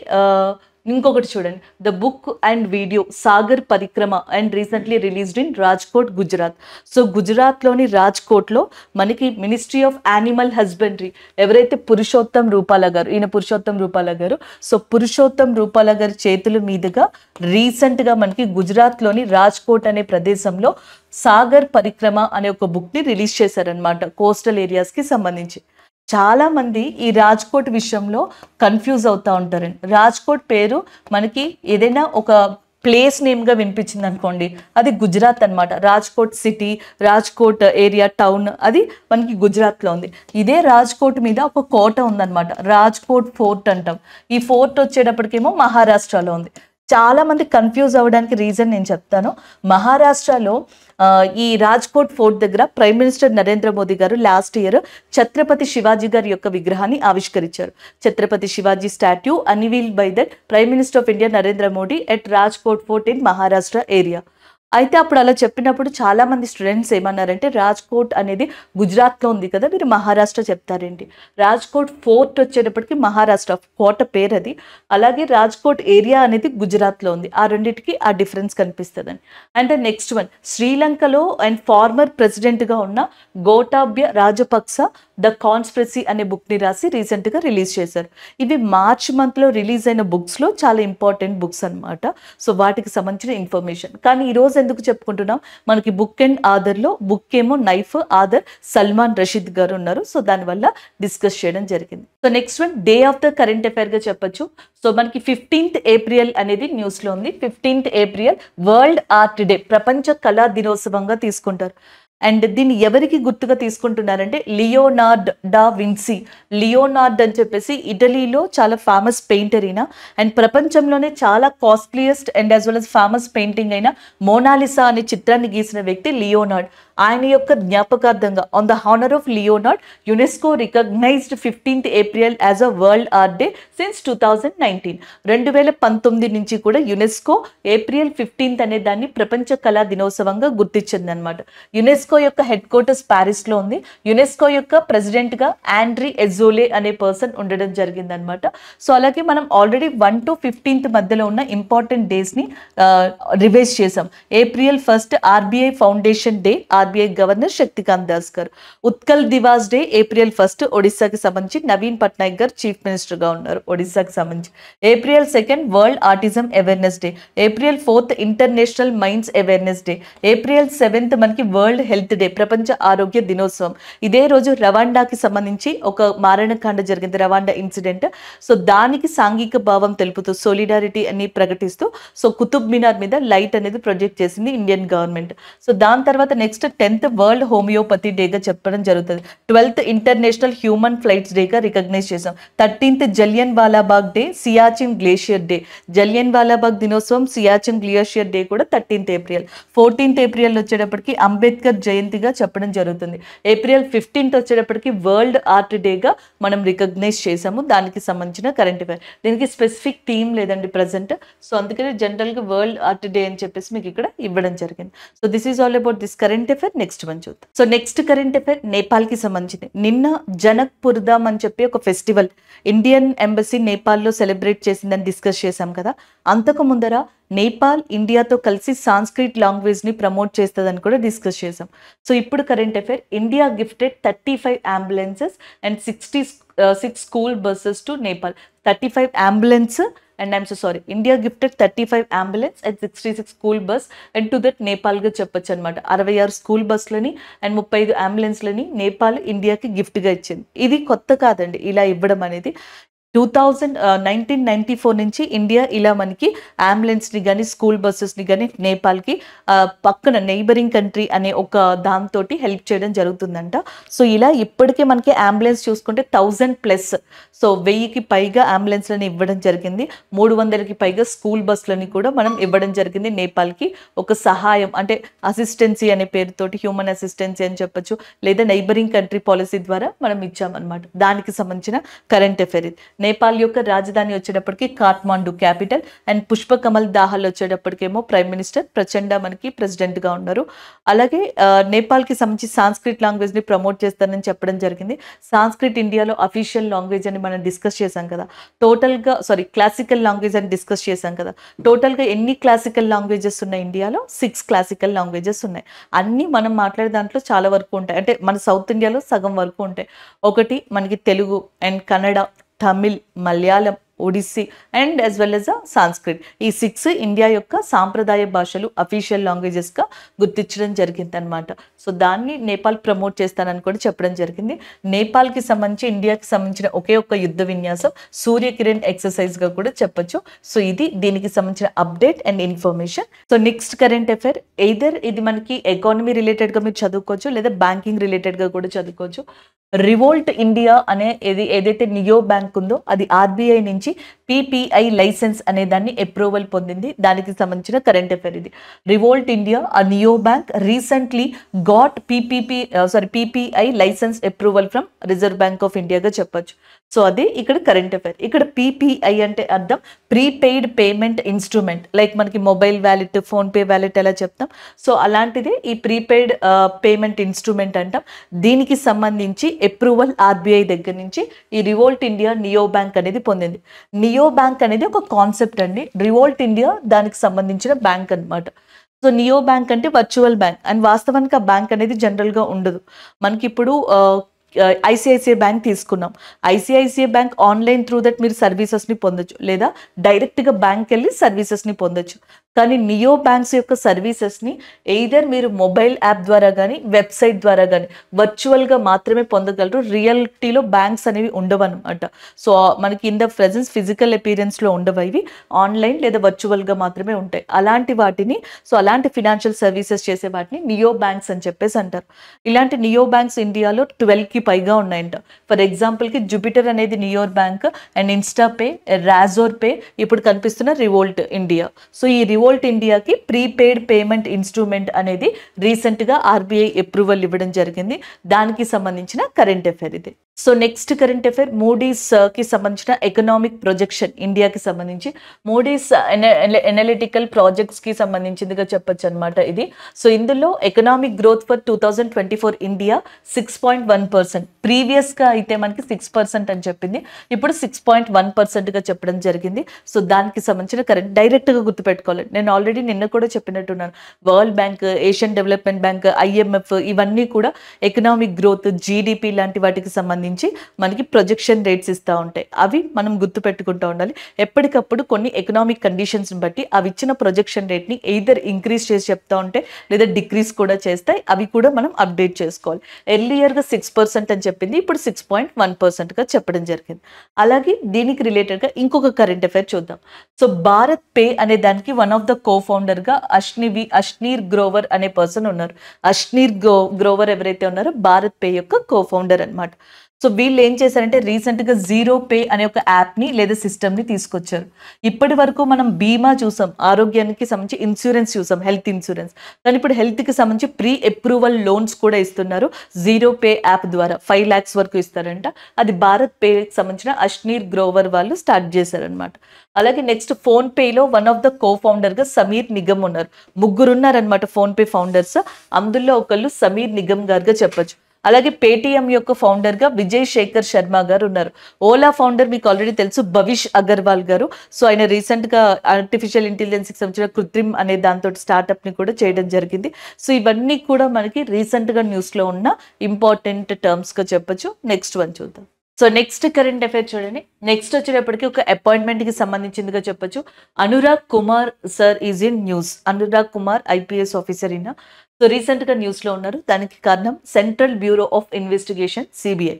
ఇంకొకటి చూడండి, the book and video Sagar Parikrama and recently released in Rajkot, Gujarat. So గుజరాత్లోని రాజ్కోట్లో మనకి మినిస్ట్రీ ఆఫ్ యానిమల్ హస్బెండరీ ఎవరైతే పురుషోత్తం రూపాల గారు, ఈయన పురుషోత్తం రూపాల గారు. సో పురుషోత్తం రూపాల గారి చేతుల మీదుగా రీసెంట్గా మనకి గుజరాత్లోని రాజ్కోట్ అనే ప్రదేశంలో సాగర్ పరిక్రమ అనే ఒక బుక్ని రిలీజ్ చేశారనమాట, కోస్టల్ ఏరియాస్కి సంబంధించి. చాలా మంది ఈ రాజ్కోట్ విషయంలో కన్ఫ్యూజ్ అవుతూ ఉంటారండి. రాజ్కోట్ పేరు మనకి ఏదైనా ఒక ప్లేస్ నేమ్గా వినిపించింది అనుకోండి, అది గుజరాత్ అనమాట. Rajkot city, Rajkot area, town, అది మనకి గుజరాత్లో ఉంది. ఇదే రాజ్కోట్ మీద ఒక కోట ఉందన్నమాట, రాజ్కోట్ ఫోర్ట్ అంటాం. ఈ ఫోర్ట్ వచ్చేటప్పటికేమో మహారాష్ట్రలో ఉంది. చాలా మంది కన్ఫ్యూజ్ అవ్వడానికి రీజన్ నేను చెప్తాను. మహారాష్ట్రలో ఈ రాజ్కోట్ ఫోర్ట్ దగ్గర ప్రైమ్ మినిస్టర్ నరేంద్ర మోదీ గారు లాస్ట్ ఇయర్ ఛత్రపతి శివాజీ గారి యొక్క విగ్రహాన్ని ఆవిష్కరించారు. Chhatrapati Shivaji statue unveiled by that prime minister of India Narendra Modi at Rajkot fort in Maharashtra area. అయితే అప్పుడు అలా చెప్పినప్పుడు చాలా మంది స్టూడెంట్స్ ఏమన్నారంటే, రాజ్కోట్ అనేది గుజరాత్లో ఉంది కదా, మీరు మహారాష్ట్ర చెప్తారేంటి? రాజ్కోట్ ఫోర్ట్ వచ్చేటప్పటికి మహారాష్ట్ర కోట పేరు అది. అలాగే రాజ్కోట్ ఏరియా అనేది గుజరాత్లో ఉంది. ఆ రెండింటికి ఆ డిఫరెన్స్ కనిపిస్తుందని. అండ్ ద నెక్స్ట్ వన్, శ్రీలంకలో అండ్ ఫార్మర్ ప్రెసిడెంట్గా ఉన్న గోటాబ్య రాజపక్స ద కాన్స్పిరసీ అనే బుక్ని రాసి రీసెంట్గా రిలీజ్ చేశారు. ఇవి మార్చ్ మంత్లో రిలీజ్ అయిన బుక్స్లో చాలా ఇంపార్టెంట్ బుక్స్ అనమాట. సో వాటికి సంబంధించిన ఇన్ఫర్మేషన్. కానీ ఈరోజు ఎందుకు చెప్పుకుంటున్నాం, మనకి బుక్ అండ్ ఆథర్లో బుక్ ఏమో నైఫ్, ఆథర్ సల్మాన్ రషీద్ గారు ఉన్నారు. సో దానివల్ల డిస్కస్ చేయడం జరిగింది. So next one, day of the current అఫైర్గా చెప్పొచ్చు. సో మనకి 15th ఏప్రిల్ అనేది న్యూస్లో ఉంది. 15th April world art day, ప్రపంచ కళా దినోత్సవంగా తీసుకుంటారు. అండ్ దీన్ని ఎవరికి గుర్తుగా తీసుకుంటున్నారంటే లియోనార్డ్ డా విన్సీ. లియోనార్డ్ అని చెప్పేసి ఇటలీలో చాలా ఫేమస్ పెయింటర్ అయినా, అండ్ ప్రపంచంలోనే చాలా costliest and as well as famous painting అయిన మోనాలిసా అనే చిత్రాన్ని గీసిన వ్యక్తి లియోనార్డ్. ఆయన యొక్క జ్ఞాపకార్థంగా on the honour of Leonard UNESCO recognized 15th April as a world art day since 2019. 2019 నుంచి కూడా యునెస్కో ఏప్రిల్ 15th అనే దాన్ని ప్రపంచ కళా దినోత్సవంగా గుర్తించింది అనమాట. యునెస్కో యొక్క హెడ్ క్వార్టర్స్ ప్యారిస్లో ఉంది. యునెస్కో యొక్క ప్రెసిడెంట్గా ఆండ్రీ ఎజోలే అనే పర్సన్ ఉండడం జరిగిందనమాట. సో అలాగే మనం ఆల్రెడీ 1 to 15th మధ్యలో ఉన్న ఇంపార్టెంట్ డేస్ని రివైజ్ చేసాం. April 1 RBI foundation day, RBI governor Shaktikant Das గారు. ఉత్కల్ దివాస్ డే ఏప్రిల్ 1 ఒడిస్సాకి సంబంధించి నవీన్ పట్నాయక్ గారు చీఫ్ మినిస్టర్గా ఉన్నారు ఒడిస్సాకి సంబంధించి. April 2 world autism awareness day. April 4 international minds awareness day. April 7 మనకి వరల్డ్ హెల్త్ డే, ప్రపంచ ఆరోగ్య దినోత్సవం. ఇదే రోజు రవాండాకి సంబంధించి ఒక మారణకాండ జరిగింది, రవాండా ఇన్సిడెంట్. సో దానికి సాంఘిక భావం తెలుపుతూ సోలిడారిటీ అని ప్రకటిస్తూ సో కుతుబ్ మినార్ మీద లైట్ అనేది ప్రొజెక్ట్ చేసింది ఇండియన్ గవర్నమెంట్. సో దాని తర్వాత నెక్స్ట్ 10th వరల్డ్ హోమియోపతి డేగా చెప్పడం జరుగుతుంది. 12th ఇంటర్నేషనల్ హ్యూమన్ ఫ్లైట్స్ డేగా రికగ్నైజ్ చేసాం. 13th Jallian Wala Bagh day, Siachen glacier day. Jallian Wala Bagh దినోత్సవం, సియాచిన్ గ్లేషియర్ డే కూడా 13th ఏప్రిల్. 14th ఏప్రిల్ వచ్చేటప్పటికి అంబేద్కర్ జయంతిగా చెప్పడం జరుగుతుంది. ఏప్రిల్ 15th వచ్చేటప్పటికి వరల్డ్ ఆర్ట్ డేగా మనం రికగ్నైజ్ చేసాము. దానికి సంబంధించిన కరెంట్ అఫైర్. దీనికి స్పెసిఫిక్ థీమ్ లేదండి ప్రజెంట్. సో అందుకని జనరల్గా వరల్డ్ ఆర్ట్ డే అని చెప్పేసి మీకు ఇక్కడ ఇవ్వడం జరిగింది. So this is all about this current affair. Next one చూద్దాం. సో నెక్స్ట్ కరెంట్ అఫైర్ నేపాల్కి సంబంధించింది. నిన్న జనక్పూర్ ధామ్ అని చెప్పి ఒక ఫెస్టివల్ ఇండియన్ ఎంబసీ నేపాల్లో సెలబ్రేట్ చేసిందని డిస్కస్ చేశాం కదా. అంతకు ముందర నేపాల్ ఇండియాతో కలిసి సాంస్క్రిట్ లాంగ్వేజ్ని ప్రమోట్ చేస్తుందని కూడా డిస్కస్ చేసాం. సో ఇప్పుడు current affair, India gifted 35 ambulances and 66 school buses to Nepal. 35 ambulance and I'm so sorry, India gifted 35 ambulance and 66 school bus and to that Nepal గా చెప్పొచ్చు అనమాట. 66 స్కూల్ బస్లని అండ్ 35 అంబులెన్స్లని నేపాల్ ఇండియాకి గిఫ్ట్గా ఇచ్చింది. ఇది కొత్త కాదండి ఇలా ఇవ్వడం అనేది. 1994 నుంచి ఇండియా ఇలా మనకి అంబులెన్స్ని కానీ స్కూల్ బస్సెస్ని కానీ నేపాల్కి పక్కన నైబరింగ్ కంట్రీ అనే ఒక దాంతో హెల్ప్ చేయడం జరుగుతుందంట. సో ఇలా ఇప్పటికే మనకి అంబులెన్స్ చూసుకుంటే 1000+, సో 1000కి పైగా అంబులెన్స్లని ఇవ్వడం జరిగింది. 300కి పైగా స్కూల్ బస్సులని కూడా మనం ఇవ్వడం జరిగింది నేపాల్కి. ఒక సహాయం అంటే అసిస్టెన్సీ అనే పేరుతోటి హ్యూమన్ అసిస్టెన్సీ అని చెప్పొచ్చు, లేదా నైబరింగ్ కంట్రీ పాలసీ ద్వారా మనం ఇచ్చామన్నమాట. దానికి సంబంధించిన కరెంట్ అఫైర్ ఇది. నేపాల్ యొక్క రాజధాని వచ్చేటప్పటికి కాఠ్మాండు క్యాపిటల్, అండ్ పుష్పకమల్ దాహల్ వచ్చేటప్పటికేమో ప్రైమ్ మినిస్టర్, ప్రచండ మనకి ప్రెసిడెంట్గా ఉన్నారు. అలాగే నేపాల్కి సంబంధించి సాంస్క్రిట్ లాంగ్వేజ్ని ప్రమోట్ చేస్తానని చెప్పడం జరిగింది. సాంస్క్రిట్ ఇండియాలో అఫీషియల్ లాంగ్వేజ్ అని మనం డిస్కస్ చేశాం కదా. క్లాసికల్ లాంగ్వేజ్ అని డిస్కస్ చేశాం కదా. టోటల్గా ఎన్ని క్లాసికల్ లాంగ్వేజెస్ ఉన్నాయి ఇండియాలో? 6 క్లాసికల్ లాంగ్వేజెస్ ఉన్నాయి. అన్నీ మనం మాట్లాడే దాంట్లో చాలా వరకు ఉంటాయి, అంటే మన సౌత్ ఇండియాలో సగం వరకు ఉంటాయి. ఒకటి మనకి Telugu and Kannada, Tamil, Malayalam, Odissi and as well as Sanskrit. ఈ 6 ఇండియా యొక్క సాంప్రదాయ భాషలు, అఫీషియల్ లాంగ్వేజెస్గా గుర్తించడం జరిగింది అనమాట. సో దాన్ని నేపాల్ ప్రమోట్ చేస్తానని కూడా చెప్పడం జరిగింది. నేపాల్కి సంబంధించి ఇండియాకి సంబంధించిన ఒకే ఒక్క యుద్ధ విన్యాసం సూర్యకిరణ్ ఎక్సర్సైజ్గా కూడా చెప్పొచ్చు. సో ఇది దీనికి సంబంధించిన update and information. So next current affair, either ఇది మనకి ఎకానమీ రిలేటెడ్గా మీరు చదువుకోవచ్చు, లేదా బ్యాంకింగ్ రిలేటెడ్గా కూడా చదువుకోవచ్చు. రివోల్ట్ ఇండియా అనే ఏదైతే నియో బ్యాంక్ ఉందో అది ఆర్బీఐ నుంచి పీపీఐ లైసెన్స్ అనే దాన్ని అప్రూవల్ పొందింది. దానికి సంబంధించిన కరెంట్ అఫైర్ ఇది. Revolut India, a neo bank recently got PPI license approval from Reserve Bank of ఇండియాగా చెప్పొచ్చు. సో అదే ఇక్కడ కరెంట్ అఫైర్. ఇక్కడ పీపీఐ అంటే అర్థం ప్రీపెయిడ్ పేమెంట్ ఇన్స్ట్రుమెంట్, లైక్ మనకి మొబైల్ వ్యాలెట్, ఫోన్పే వ్యాలెట్ ఎలా చెప్తాం, సో అలాంటిదే ఈ ప్రీపెయిడ్ పేమెంట్ ఇన్స్ట్రుమెంట్ అంటాం. దీనికి సంబంధించి అప్రూవల్ ఆర్బీఐ దగ్గర నుంచి ఈ రివోల్ట్ ఇండియా నియో బ్యాంక్ అనేది పొందింది. నియో బ్యాంక్ అనేది ఒక కాన్సెప్ట్ అండి. రివోల్ట్ ఇండియా దానికి సంబంధించిన బ్యాంక్ అనమాట. సో నియో బ్యాంక్ అంటే వర్చువల్ బ్యాంక్, అండ్ వాస్తవానికి ఆ బ్యాంక్ అనేది జనరల్గా ఉండదు. మనకి ఇప్పుడు ఐసిఐసిఐ బ్యాంక్ తీసుకున్నాం. ICICI bank online through that మీరు సర్వీసెస్ని పొందొచ్చు, లేదా డైరెక్ట్గా బ్యాంక్ వెళ్ళి సర్వీసెస్ని పొందొచ్చు. కానీ నియో బ్యాంక్స్ యొక్క సర్వీసెస్ని ఎయిదర్ మీరు మొబైల్ యాప్ ద్వారా కానీ వెబ్సైట్ ద్వారా కానీ వర్చువల్గా మాత్రమే పొందగలరు. రియాలిటీలో బ్యాంక్స్ అనేవి ఉండవు అనమాట. సో మనకి ఇన్ ద ప్రెజెన్స్ ఫిజికల్ అపీరెన్స్లో ఉండవు, ఇవి ఆన్లైన్ లేదా వర్చువల్గా మాత్రమే ఉంటాయి. అలాంటి వాటిని, సో అలాంటి ఫినాన్షియల్ సర్వీసెస్ చేసే వాటిని నియో బ్యాంక్స్ అని చెప్పేసి అంటారు. ఇలాంటి నియో బ్యాంక్స్ ఇండియాలో 12కి పైగా ఉన్నాయంట. ఫర్ ఎగ్జాంపుల్కి జూపిటర్ అనేది neo bank, and ఇన్స్టాపే, Razor pay, ఇప్పుడు కనిపిస్తున్న రివోల్ట్ ఇండియా. సో ఈ రివోల్ట్ ఇండియాకి ప్రీపెయిడ్ పేమెంట్ ఇన్స్ట్రుమెంట్ అనేది రీసెంట్గా ఆర్బీఐ అప్రూవల్ ఇవ్వడం జరిగింది. దానికి సంబంధించిన కరెంట్ అఫైర్ ఇది. సో నెక్స్ట్ కరెంట్ అఫైర్, మూడీస్కి సంబంధించిన ఎకనామిక్ ప్రొజెక్షన్ ఇండియాకి సంబంధించి. మూడీస్ ఎనలిటికల్ ప్రాజెక్ట్స్కి సంబంధించిందిగా చెప్పొచ్చు అనమాట ఇది. సో ఇందులో ఎకనామిక్ గ్రోత్ ఫర్ 2024 ఇండియా 6.1%. ప్రీవియస్గా అయితే మనకి 6% అని చెప్పింది, ఇప్పుడు 6.1%గా చెప్పడం జరిగింది. సో దానికి సంబంధించిన కరెంట్ డైరెక్ట్గా గుర్తుపెట్టుకోవాలి. నేను ఆల్రెడీ నిన్న కూడా చెప్పినట్టున్నాను, World Bank, Asian Development Bank, IMF ఇవన్నీ కూడా ఎకనామిక్ గ్రోత్, జీడిపి లాంటి వాటికి సంబంధించి మనకి ప్రొజెక్షన్ రేట్స్ ఇస్తూ ఉంటాయి. అవి మనం గుర్తుపెట్టుకుంటూ ఉండాలి. ఎప్పటికప్పుడు కొన్ని ఎకనామిక్ కండిషన్స్ని బట్టి అవి ఇచ్చిన ప్రొజెక్షన్ రేట్ని ఎయిదర్ ఇంక్రీజ్ చేసి చెప్తా ఉంటే, లేదా డిక్రీజ్ కూడా చేస్తాయి. అవి కూడా మనం అప్డేట్ చేసుకోవాలి. ఎర్లియర్గా 6% అని చెప్పింది, ఇప్పుడు 6.1%గా చెప్పడం జరిగింది. అలాగే దీనికి రిలేటెడ్గా ఇంకొక కరెంట్ అఫైర్ చూద్దాం. సో భారత్ పే అనే దానికి one of the co ఫౌండర్గా Ashneer Grover అనే పర్సన్ ఉన్నారు. అష్నీర్ గ్రోవర్ ఎవరైతే ఉన్నారో భారత్ పే యొక్క కో ఫౌండర్ అనమాట. సో వీళ్ళు ఏం చేశారంటే రీసెంట్గా జీరో పే అనే ఒక యాప్ని లేదా సిస్టమ్ని తీసుకొచ్చారు. ఇప్పటి వరకు మనం బీమా చూసాం, ఆరోగ్యానికి సంబంధించి ఇన్సూరెన్స్ చూసాం, హెల్త్ ఇన్సూరెన్స్. కానీ ఇప్పుడు హెల్త్కి సంబంధించి ప్రీ అప్రూవల్ లోన్స్ కూడా ఇస్తున్నారు జీరో పే యాప్ ద్వారా. 5 lakhs వరకు ఇస్తారంట. అది భారత్ పేకి సంబంధించిన అష్నీర్ గ్రోవర్ వాళ్ళు స్టార్ట్ చేశారనమాట. అలాగే నెక్స్ట్ ఫోన్పేలో one of the co ఫౌండర్గా Sameer Nigam ఉన్నారు. 3 ఉన్నారనమాట ఫోన్పే ఫౌండర్స్. అందులో ఒకళ్ళు సమీర్ నిగమ్ గారుగా చెప్పొచ్చు. అలాగే పేటిఎం యొక్క ఫౌండర్గా విజయ్ శేఖర్ శర్మ గారు ఉన్నారు. ఓలా ఫౌండర్ మీకు ఆల్రెడీ తెలుసు, భవిష్ అగర్వాల్ గారు. సో ఆయన రీసెంట్గా ఆర్టిఫిషియల్ ఇంటెలిజెన్స్కి సంబంధించిన కృత్రిమ్ అనే దాంతో స్టార్టప్ని కూడా చేయడం జరిగింది. సో ఇవన్నీ కూడా మనకి రీసెంట్గా న్యూస్లో ఉన్న ఇంపార్టెంట్ టర్మ్స్గా చెప్పొచ్చు. నెక్స్ట్ వన్ చూద్దాం. సో నెక్స్ట్ కరెంట్ అఫైర్ చూడండి. నెక్స్ట్ వచ్చేటప్పటికి ఒక అపాయింట్మెంట్కి సంబంధించిందిగా చెప్పొచ్చు. Anurag Kumar sir is in news. Anurag Kumar IPS officer in. So రీసెంట్గా న్యూస్లో ఉన్నారు. దానికి కారణం central bureau of investigation, CBI.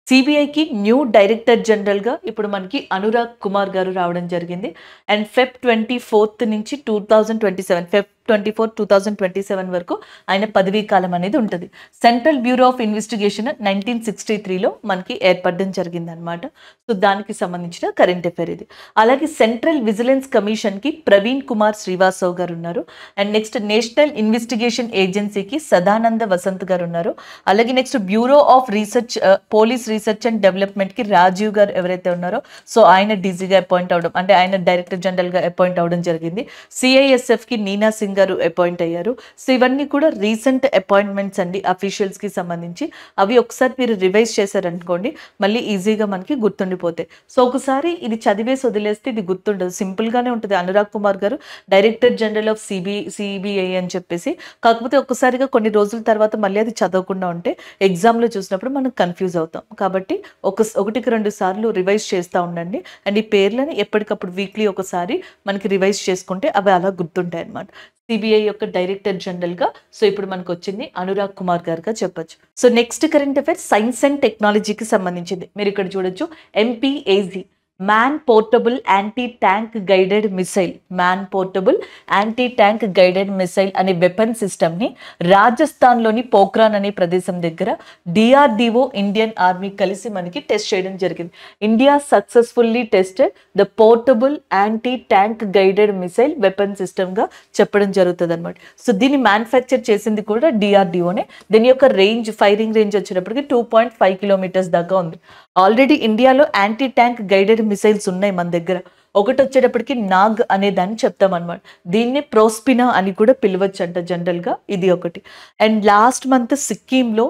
సిబిఐకి న్యూ డైరెక్టర్ జనరల్గా ఇప్పుడు మనకి అనురాగ్ కుమార్ గారు రావడం జరిగింది. అండ్ ఫెబ్ 24 నుంచి 2027 ఫెబ్ 24 2027 వరకు ఆయన పదవీ కాలం అనేది ఉంటుంది. సెంట్రల్ బ్యూరో ఆఫ్ ఇన్వెస్టిగేషన్ 1963లో మనకి ఏర్పడడం జరిగింది అనమాట. సో దానికి సంబంధించిన కరెంట్ అఫైర్ ఇది. అలాగే సెంట్రల్ విజిలెన్స్ కమిషన్కి ప్రవీణ్ కుమార్ శ్రీవాస్తవ్ గారు ఉన్నారు. అండ్ నెక్స్ట్ నేషనల్ ఇన్వెస్టిగేషన్ ఏజెన్సీకి సదానంద వసంత్ గారు ఉన్నారు. అలాగే next bureau of research police research and డెవలప్మెంట్కి రాజీవ్ గారు ఎవరైతే ఉన్నారో సో ఆయన డీజీగా అపాయింట్ అవడం, అంటే ఆయన డైరెక్టర్ జనరల్గా అపాయింట్ అవడం జరిగింది. సిఐఎస్ఎఫ్కి నీనా సింగ్ గారు అపాయింట్ అయ్యారు. సో ఇవన్నీ కూడా రీసెంట్ అపాయింట్మెంట్స్ అండి అఫీషియల్స్కి సంబంధించి. అవి ఒకసారి మీరు రివైజ్ చేశారనుకోండి మళ్ళీ ఈజీగా మనకి గుర్తుండిపోతాయి. సో ఒకసారి ఇది చదివేసి వదిలేస్తే ఇది గుర్తుండదు, సింపుల్గానే ఉంటుంది. అనురాగ్ కుమార్ గారు డైరెక్టర్ జనరల్ ఆఫ్ సిబిఐ అని చెప్పేసి. కాకపోతే ఒక్కసారిగా కొన్ని రోజుల తర్వాత మళ్ళీ అది చదవకుండా ఉంటే ఎగ్జామ్లో చూసినప్పుడు మనం కన్ఫ్యూజ్ అవుతాం. కాబట్టి ఒకటికి 2 సార్లు రివైజ్ చేస్తూ ఉండండి. అండ్ ఈ పేర్లని ఎప్పటికప్పుడు వీక్లీ ఒకసారి మనకి రివైజ్ చేసుకుంటే అవి అలా గుర్తుంటాయి అన్నమాట. సిబిఐ యొక్క డైరెక్టర్ జనరల్గా సో ఇప్పుడు మనకు వచ్చింది అనురాగ్ కుమార్ గారుగా చెప్పొచ్చు. So next current affair science and టెక్నాలజీకి సంబంధించింది. మీరు ఇక్కడ చూడొచ్చు MPAG man portable anti tank guided missile, man portable anti tank guided missile అనే వెపన్ సిస్టమ్ని రాజస్థాన్లోని పోఖ్రాన్ అనే ప్రదేశం దగ్గర DRDO ఇండియన్ ఆర్మీ కలిసి మనకి టెస్ట్ చేయడం జరిగింది. India successfully tested the portable anti tank guided missile weapon సిస్టమ్గా చెప్పడం జరుగుతుంది అనమాట. సో దీన్ని మ్యానుఫ్యాక్చర్ చేసింది కూడా DRDOనే. దీని యొక్క రేంజ్, ఫైరింగ్ రేంజ్ వచ్చేటప్పటికి 2.5 కిలోమీటర్స్ దాకా ఉంది. ఆల్రెడీ ఇండియాలో యాంటీ ట్యాంక్ గైడెడ్ మిసైల్స్ ఉన్నాయి మన దగ్గర. ఒకటి వచ్చేటప్పటికి నాగ్ అనే దాన్ని చెప్తాం అనమాట. దీన్ని ప్రోస్పినా అని కూడా పిలవచ్చు అంట జనరల్గా, ఇది ఒకటి. అండ్ లాస్ట్ మంత్ సిక్కింలో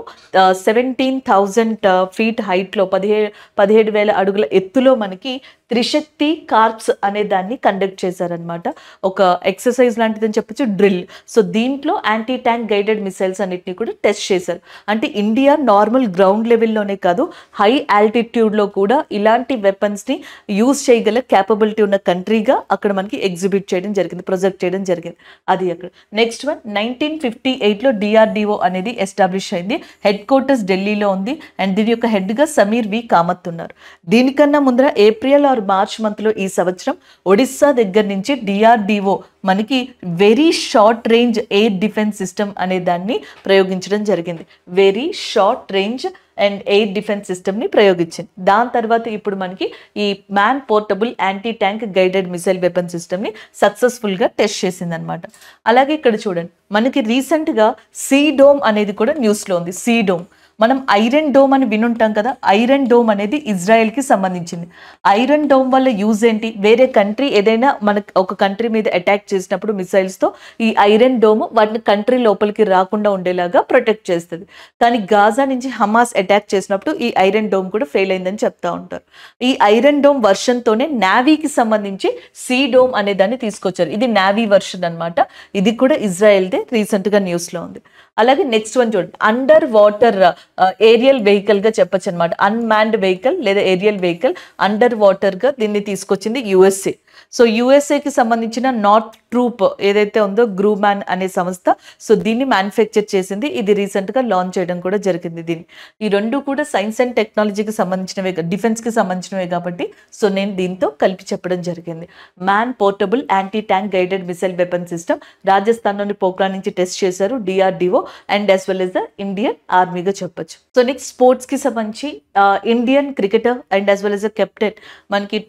17,000 ఫీట్ హైట్లో 17,000 అడుగుల ఎత్తులో మనకి త్రిశక్తి కార్ప్స్ అనే దాన్ని కండక్ట్ చేశారనమాట. ఒక ఎక్సర్సైజ్ లాంటిదని చెప్పొచ్చు, డ్రిల్. సో దీంట్లో యాంటీ ట్యాంక్ గైడెడ్ మిసైల్స్ అన్నిటిని కూడా టెస్ట్ చేశారు. అంటే ఇండియా నార్మల్ గ్రౌండ్ లెవెల్లోనే కాదు, హై ఆల్టిట్యూడ్లో కూడా ఇలాంటి వెపన్స్ని యూజ్ చేయగల క్యాపబిలిటీ ఉన్న కంట్రీగా అక్కడ మనకి ఎగ్జిబిట్ చేయడం జరిగింది, ప్రొజెక్ట్ చేయడం జరిగింది. అది అక్కడ. నెక్స్ట్ వన్ 1958లో DRDO అనేది ఎస్టాబ్లిష్ అయింది. హెడ్ క్వార్టర్స్ ఢిల్లీలో ఉంది. అండ్ దీని యొక్క హెడ్గా సమీర్ వి కామత్ ఉన్నారు. దీనికన్నా ముందర ఏప్రిల్ ఆర్ మార్చ్ మంత్లో ఈ సంవత్సరం ఒడిస్సా దగ్గర నుంచి DRDO మనకి very short range air defence system అనే దాన్ని ప్రయోగించడం జరిగింది. Very short range and air defence సిస్టమ్ని ప్రయోగించింది. దాని తర్వాత ఇప్పుడు మనకి ఈ man portable anti tank guided missile weapon సిస్టమ్ని సక్సెస్ఫుల్గా టెస్ట్ చేసింది అనమాట. అలాగే ఇక్కడ చూడండి, మనకి రీసెంట్గా సీడోమ్ అనేది కూడా న్యూస్లో ఉంది. సీడోమ్ మనం ఐరన్ డోమ్ అని వినుంటాం కదా. ఐరన్ డోమ్ అనేది ఇజ్రాయెల్కి సంబంధించింది. ఐరన్ డోమ్ వల్ల యూజ్ ఏంటి? వేరే కంట్రీ ఏదైనా మనకు ఒక కంట్రీ మీద అటాక్ చేసినప్పుడు మిసైల్స్తో ఈ ఐరన్ డోమ్ వాటిని కంట్రీ లోపలికి రాకుండా ఉండేలాగా ప్రొటెక్ట్ చేస్తుంది. కానీ గాజా నుంచి హమాస్ అటాక్ చేసినప్పుడు ఈ ఐరన్ డోమ్ కూడా ఫెయిల్ అయిందని చెప్తా ఉంటారు. ఈ ఐరన్ డోమ్ వర్షన్తోనే నావీకి సంబంధించి సీ డోమ్ అనే దాన్ని తీసుకొచ్చారు. ఇది నావీ వర్షన్ అనమాట. ఇది కూడా ఇజ్రాయెల్దే, రీసెంట్గా న్యూస్లో ఉంది. అలాగే నెక్స్ట్ వన్ చూడండి, అండర్ వాటర్ ఏరియల్ వెహికల్ గా చెప్పొచ్చు అనమాట. అన్మాన్డ్ వెహికల్ లేదా ఏరియల్ వెహికల్ అండర్ వాటర్ గా దీన్ని తీసుకొచ్చింది USA. సో యూఎస్ఏకి సంబంధించిన నార్త్ ట్రూప్ ఏదైతే ఉందో గ్రూమ్యాన్ అనే సంస్థ, సో దీన్ని మ్యానుఫ్యాక్చర్ చేసింది. ఇది రీసెంట్గా లాంచ్ చేయడం కూడా జరిగింది. దీన్ని ఈ రెండు కూడా సైన్స్ అండ్ టెక్నాలజీకి సంబంధించినవే, డిఫెన్స్కి సంబంధించినవే కాబట్టి సో నేను దీంతో కలిపి చెప్పడం జరిగింది. Man portable anti tank guided missile weapon system రాజస్థాన్లోని పోఖ్రాన్ నుంచి టెస్ట్ చేశారు DRDO and as well as the Indian ఆర్మీగా చెప్పొచ్చు. సో నెక్స్ట్ స్పోర్ట్స్కి సంబంధించి Indian cricketer and as well as the captain, మనకి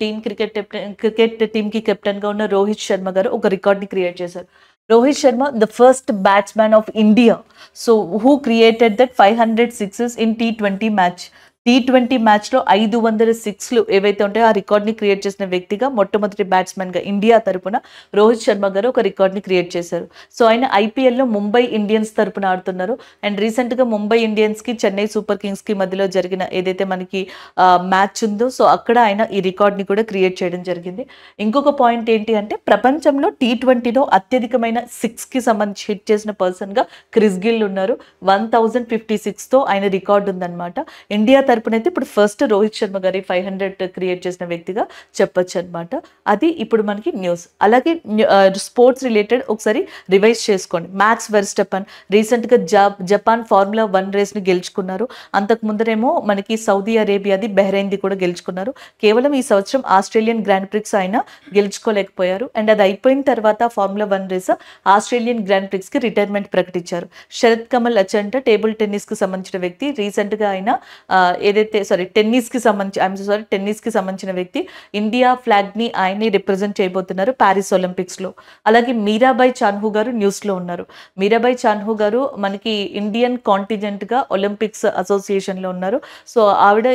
క్రికెట్ టీమ్కి కెప్టెన్గా ఉన్న రోహిత్ శర్మ గారు ఒక రికార్డ్ని క్రియేట్ చేశారు. Rohit Sharma, the first batsman of India, so who created that 500 sixes in T20 match. T20 మ్యాచ్లో 500 సిక్స్లు ఏవైతే ఉంటాయో ఆ రికార్డ్ని క్రియేట్ చేసిన వ్యక్తిగా మొట్టమొదటి బ్యాట్స్మెన్గా ఇండియా తరపున రోహిత్ శర్మ గారు ఒక రికార్డ్ని క్రియేట్ చేశారు. సో ఆయన IPLలో ముంబై ఇండియన్స్ తరపున ఆడుతున్నారు. అండ్ రీసెంట్గా ముంబై ఇండియన్స్కి చెన్నై సూపర్ కింగ్స్కి మధ్యలో జరిగిన ఏదైతే మనకి మ్యాచ్ ఉందో సో అక్కడ ఆయన ఈ రికార్డ్ని కూడా క్రియేట్ చేయడం జరిగింది. ఇంకొక పాయింట్ ఏంటి అంటే ప్రపంచంలో T20లో అత్యధికమైన సిక్స్కి సంబంధించి హిట్ చేసిన పర్సన్గా క్రిస్ గిల్ ఉన్నారు. 1056తో ఆయన రికార్డు ఉందన్నమాట. ఇండియా తరపునైతే ఇప్పుడు ఫస్ట్ రోహిత్ శర్మ గారి 500 క్రియేట్ చేసిన వ్యక్తిగా చెప్పొచ్చు అనమాట. అది ఇప్పుడు మనకి న్యూస్. అలాగే స్పోర్ట్స్ రిలేటెడ్ ఒకసారి రివైజ్ చేసుకోండి. మ్యాక్స్ వెర్స్టెప్పన్ రీసెంట్గా జపాన్ ఫార్ములా 1 రేస్ని గెలుచుకున్నారు. అంతకు ముందరేమో మనకి సౌదీ అరేబియాది, బెహ్రెయిన్ది కూడా గెలుచుకున్నారు. కేవలం ఈ సంవత్సరం ఆస్ట్రేలియన్ గ్రాండ్ ప్రిక్స్ ఆయన గెలుచుకోలేకపోయారు. అండ్ అది అయిపోయిన తర్వాత ఫార్ములా 1 రేస్ ఆస్ట్రేలియన్ గ్రాండ్ ప్రిక్స్కి రిటైర్మెంట్ ప్రకటించారు. శరత్ కమల్ అచంట టేబుల్ టెన్నిస్కి సంబంధించిన వ్యక్తి. రీసెంట్గా ఆయన టెన్నిస్కి సంబంధించిన వ్యక్తి. ఇండియా ఫ్లాగ్ని ఆయనే రిప్రజెంట్ చేయబోతున్నారు ప్యారిస్ ఒలింపిక్స్లో. అలాగే మీరాబాయి చాన్హు గారు న్యూస్లో ఉన్నారు. మీరాబాయి చాన్హు గారు మనకి ఇండియన్ కాంటిజెంట్గా ఒలింపిక్స్ అసోసియేషన్లో ఉన్నారు. సో ఆవిడ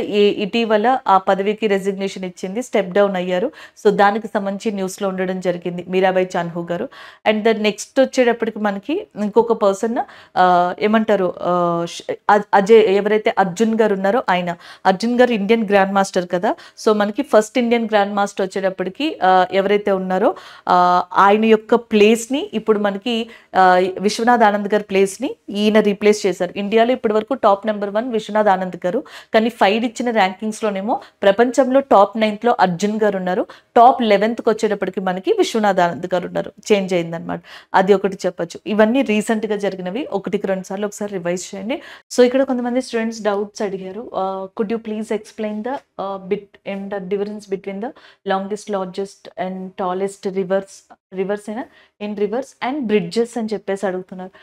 ఇటీవల ఆ పదవికి రెసిగ్నేషన్ ఇచ్చింది, స్టెప్ డౌన్ అయ్యారు. సో దానికి సంబంధించి న్యూస్లో ఉండడం జరిగింది మీరాబాయి చాన్హు గారు. అండ్ ద నెక్స్ట్ వచ్చేటప్పటికి మనకి ఇంకొక పర్సన్ ఏమంటారు, అజయ్, ఎవరైతే అర్జున్ గారు ఉన్నారో ఆయన. అర్జున్ గారు ఇండియన్ గ్రాండ్ మాస్టర్ కదా. సో మనకి ఫస్ట్ ఇండియన్ గ్రాండ్ మాస్టర్ వచ్చేటప్పటికి ఎవరైతే ఉన్నారో ఆయన యొక్క ప్లేస్ని ఇప్పుడు మనకి విశ్వనాథ్ ఆనంద్ గారి ప్లేస్ని ఈయన రీప్లేస్ చేశారు. ఇండియాలో ఇప్పటి వరకు టాప్ నెంబర్ 1 విశ్వనాథ్ ఆనంద్ గారు, కానీ 5 ఇచ్చిన ర్యాంకింగ్స్లోనేమో ప్రపంచంలో టాప్ 9లో అర్జున్ గారు ఉన్నారు. టాప్ 11కి వచ్చేటప్పటికి మనకి విశ్వనాథ్ ఆనంద్ గారు ఉన్నారు. చేంజ్ అయిందనమాట. అది ఒకటి చెప్పొచ్చు. ఇవన్నీ రీసెంట్గా జరిగినవి. 1-2 సార్లు ఒకసారి రివైజ్ చేయండి. సో ఇక్కడ కొంతమంది స్టూడెంట్స్ డౌట్స్ అడిగారు. Could you please explain the difference between the longest, largest and tallest reverse and bridges అని చెప్పేసి అడుగుతున్నారు.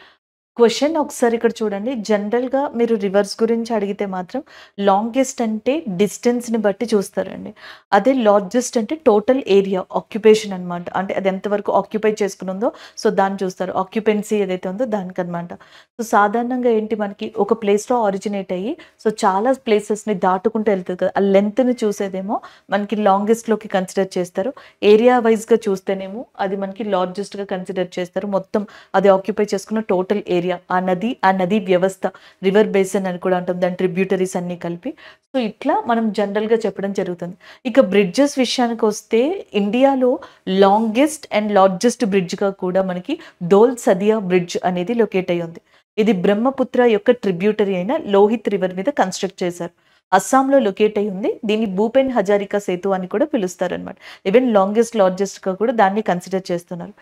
క్వశ్చన్ ఒకసారి ఇక్కడ చూడండి. జనరల్గా మీరు రివర్స్ గురించి అడిగితే మాత్రం లాంగెస్ట్ అంటే డిస్టెన్స్ని బట్టి చూస్తారండి. అదే లార్జెస్ట్ అంటే టోటల్ ఏరియా, ఆక్యుపేషన్ అనమాట. అంటే అది ఎంతవరకు ఆక్యుపై చేసుకుని ఉందో సో దాన్ని చూస్తారు. ఆక్యుపెన్సీ ఏదైతే ఉందో దానికనమాట. సో సాధారణంగా ఏంటి, మనకి ఒక ప్లేస్లో ఆరిజినేట్ అయ్యి సో చాలా ప్లేసెస్ని దాటుకుంటూ వెళ్తుంది కదా, ఆ లెంత్ని చూసేదేమో మనకి లాంగెస్ట్లోకి కన్సిడర్ చేస్తారు. ఏరియా వైజ్గా చూస్తేనేమో అది మనకి లార్జెస్ట్గా కన్సిడర్ చేస్తారు. మొత్తం అది ఆక్యుపై చేసుకున్న టోటల్ ఏరియా, ఆ నది వ్యవస్థ, రివర్ బేసిన్ అని కూడా అంటాం, దాని ట్రిబ్యూటరీస్ అన్ని కలిపి. సో ఇట్లా మనం జనరల్గా చెప్పడం జరుగుతుంది. ఇక బ్రిడ్జెస్ విషయానికి వస్తే ఇండియాలో లాంగెస్ట్ అండ్ లార్జెస్ట్ బ్రిడ్జ్గా కూడా మనకి దోల్ సదియా బ్రిడ్జ్ అనేది లొకేట్ అయ్యి ఉంది. ఇది బ్రహ్మపుత్ర యొక్క ట్రిబ్యూటరీ అయిన లోహిత్ రివర్ మీద కన్స్ట్రక్ట్ చేశారు. అస్సాంలో లొకేట్ అయి ఉంది. దీన్ని భూపెన్ హజారికా సేతు అని కూడా పిలుస్తారు అనమాట. ఈవెన్ లార్జెస్ట్గా కూడా దాన్ని కన్సిడర్ చేస్తున్నారు.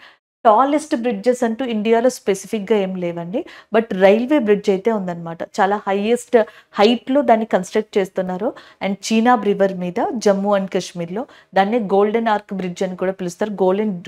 టాలెస్ట్ బ్రిడ్జెస్ అంటూ ఇండియాలో స్పెసిఫిక్గా ఏం లేవండి. బట్ రైల్వే బ్రిడ్జ్ అయితే ఉందన్నమాట. చాలా హైయెస్ట్ హైట్లో దాన్ని కన్స్ట్రక్ట్ చేస్తున్నారు. అండ్ చీనాబ్ రివర్ మీద జమ్మూ అండ్ కాశ్మీర్లో దాన్ని గోల్డెన్ ఆర్క్ బ్రిడ్జ్ అని కూడా పిలుస్తారు.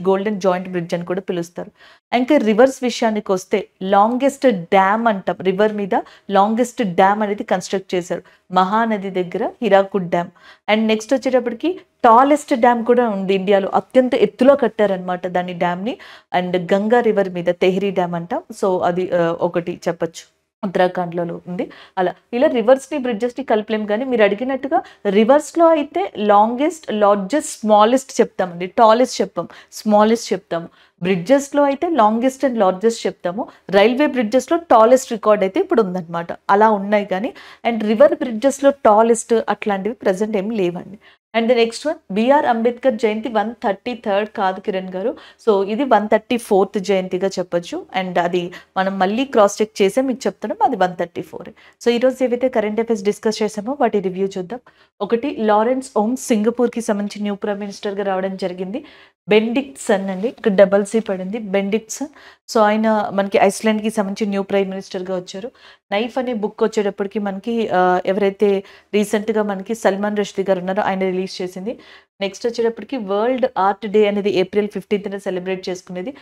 గోల్డెన్ జాయింట్ బ్రిడ్జ్ అని కూడా పిలుస్తారు. ఇంకా రివర్స్ విషయానికి వస్తే లాంగెస్ట్ డ్యామ్ అంటాం. రివర్ మీద లాంగెస్ట్ డ్యామ్ అనేది కన్స్ట్రక్ట్ చేశారు మహానది దగ్గర, హిరాకుడ్ డ్యామ్. అండ్ నెక్స్ట్ వచ్చేటప్పటికి టాలెస్ట్ డ్యామ్ కూడా ఉంది ఇండియాలో. అత్యంత ఎత్తులో కట్టారనమాట దాని డ్యామ్ని. అండ్ గంగా రివర్ మీద తెహ్రీ డ్యామ్ అంటాం. సో అది ఒకటి చెప్పచ్చు, ఉత్తరాఖండ్లో ఉంది. అలా ఇలా రివర్స్ని బ్రిడ్జెస్ని కలిపలేం. కానీ మీరు అడిగినట్టుగా రివర్స్లో అయితే లాంగెస్ట్, లార్జెస్ట్, స్మాలెస్ట్ చెప్తామండి. టాలెస్ట్ చెప్పాం, స్మాలెస్ట్ చెప్తాము. బ్రిడ్జెస్లో అయితే లాంగెస్ట్ అండ్ లార్జెస్ట్ చెప్తాము. రైల్వే బ్రిడ్జెస్లో టాలెస్ట్ రికార్డ్ అయితే ఇప్పుడు ఉందన్నమాట. అలా ఉన్నాయి కానీ. అండ్ రివర్ బ్రిడ్జెస్లో టాలెస్ట్ అట్లాంటివి ప్రజెంట్ ఏమి లేవండి. And the next one, BR Ambedkar Jayanthi 133rd కాదు కిరణ్ గారు. సో ఇది 134th జయంతిగా చెప్పొచ్చు. అండ్ అది మనం మళ్ళీ క్రాస్ చెక్ చేసే మీకు చెప్తున్నాం, అది 134. సో ఈరోజు ఏవైతే కరెంట్ అఫైర్స్ డిస్కస్ చేసామో వాటి రివ్యూ చూద్దాం. ఒకటి, లారెన్స్ ఓమ్స్ సింగపూర్కి సంబంధించి న్యూ ప్రైమ్ మినిస్టర్గా రావడం జరిగింది. బెండిక్ట్సన్ అండి, ఇక్కడ డబల్ సి పడింది, బెండిక్ట్సన్. సో ఆయన మనకి ఐస్లాండ్కి సంబంధించి న్యూ ప్రైమ్ మినిస్టర్గా వచ్చారు. నైఫ్ అనే బుక్ వచ్చేటప్పటికి మనకి ఎవరైతే రీసెంట్గా మనకి సల్మాన్ రష్దీ గారు ఉన్నారో ఆయన రిలీజ్ చేసింది. నెక్స్ట్ వచ్చేటప్పటికి వరల్డ్ ఆర్ట్ డే అనేది April 15th సెలబ్రేట్ చేసుకునేది.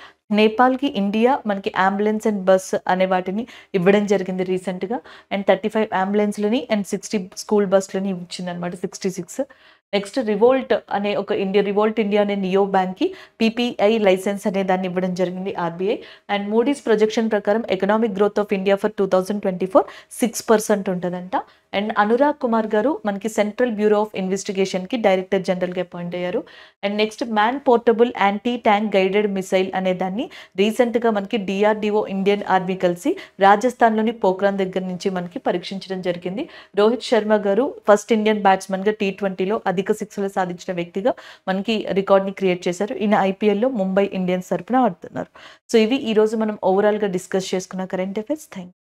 నేపాల్కి ఇండియా మనకి అంబులెన్స్ అండ్ బస్ అనే వాటిని ఇవ్వడం జరిగింది రీసెంట్గా. అండ్ 35 అంబులెన్స్లని అండ్ 60 స్కూల్ బస్లని ఇచ్చింది అనమాట, 66. నెక్స్ట్ రివోల్ట్ ఇండియా అనే నియో బ్యాంక్కి PPI లైసెన్స్ అనే దాన్ని ఇవ్వడం జరిగింది RBI. అండ్ మూడీస్ ప్రొజెక్షన్ ప్రకారం economic growth of India for 2024 6% ఉంటుందంట. అండ్ అనురాగ్ కుమార్ గారు మనకి సెంట్రల్ బ్యూరో ఆఫ్ ఇన్వెస్టిగేషన్కి డైరెక్టర్ జనరల్గా అపాయింట్ అయ్యారు. And next man portable anti tank guided missile అనే దాన్ని రీసెంట్గా మనకి DRDO ఇండియన్ ఆర్మీ కలిసి రాజస్థాన్లోని పోఖ్రాన్ దగ్గర నుంచి మనకి పరీక్షించడం జరిగింది. రోహిత్ శర్మ గారు ఫస్ట్ ఇండియన్ బ్యాట్స్మెన్గా T20లో అధిక 6లు సాధించిన వ్యక్తిగా మనకి రికార్డ్ని క్రియేట్ చేశారు. ఈయన IPLలో ముంబై ఇండియన్స్ తరపున ఆడుతున్నారు. సో ఇవి ఈరోజు మనం ఓవరాల్గా డిస్కస్ చేసుకున్న కరెంట్ అఫైర్స్. Thank you.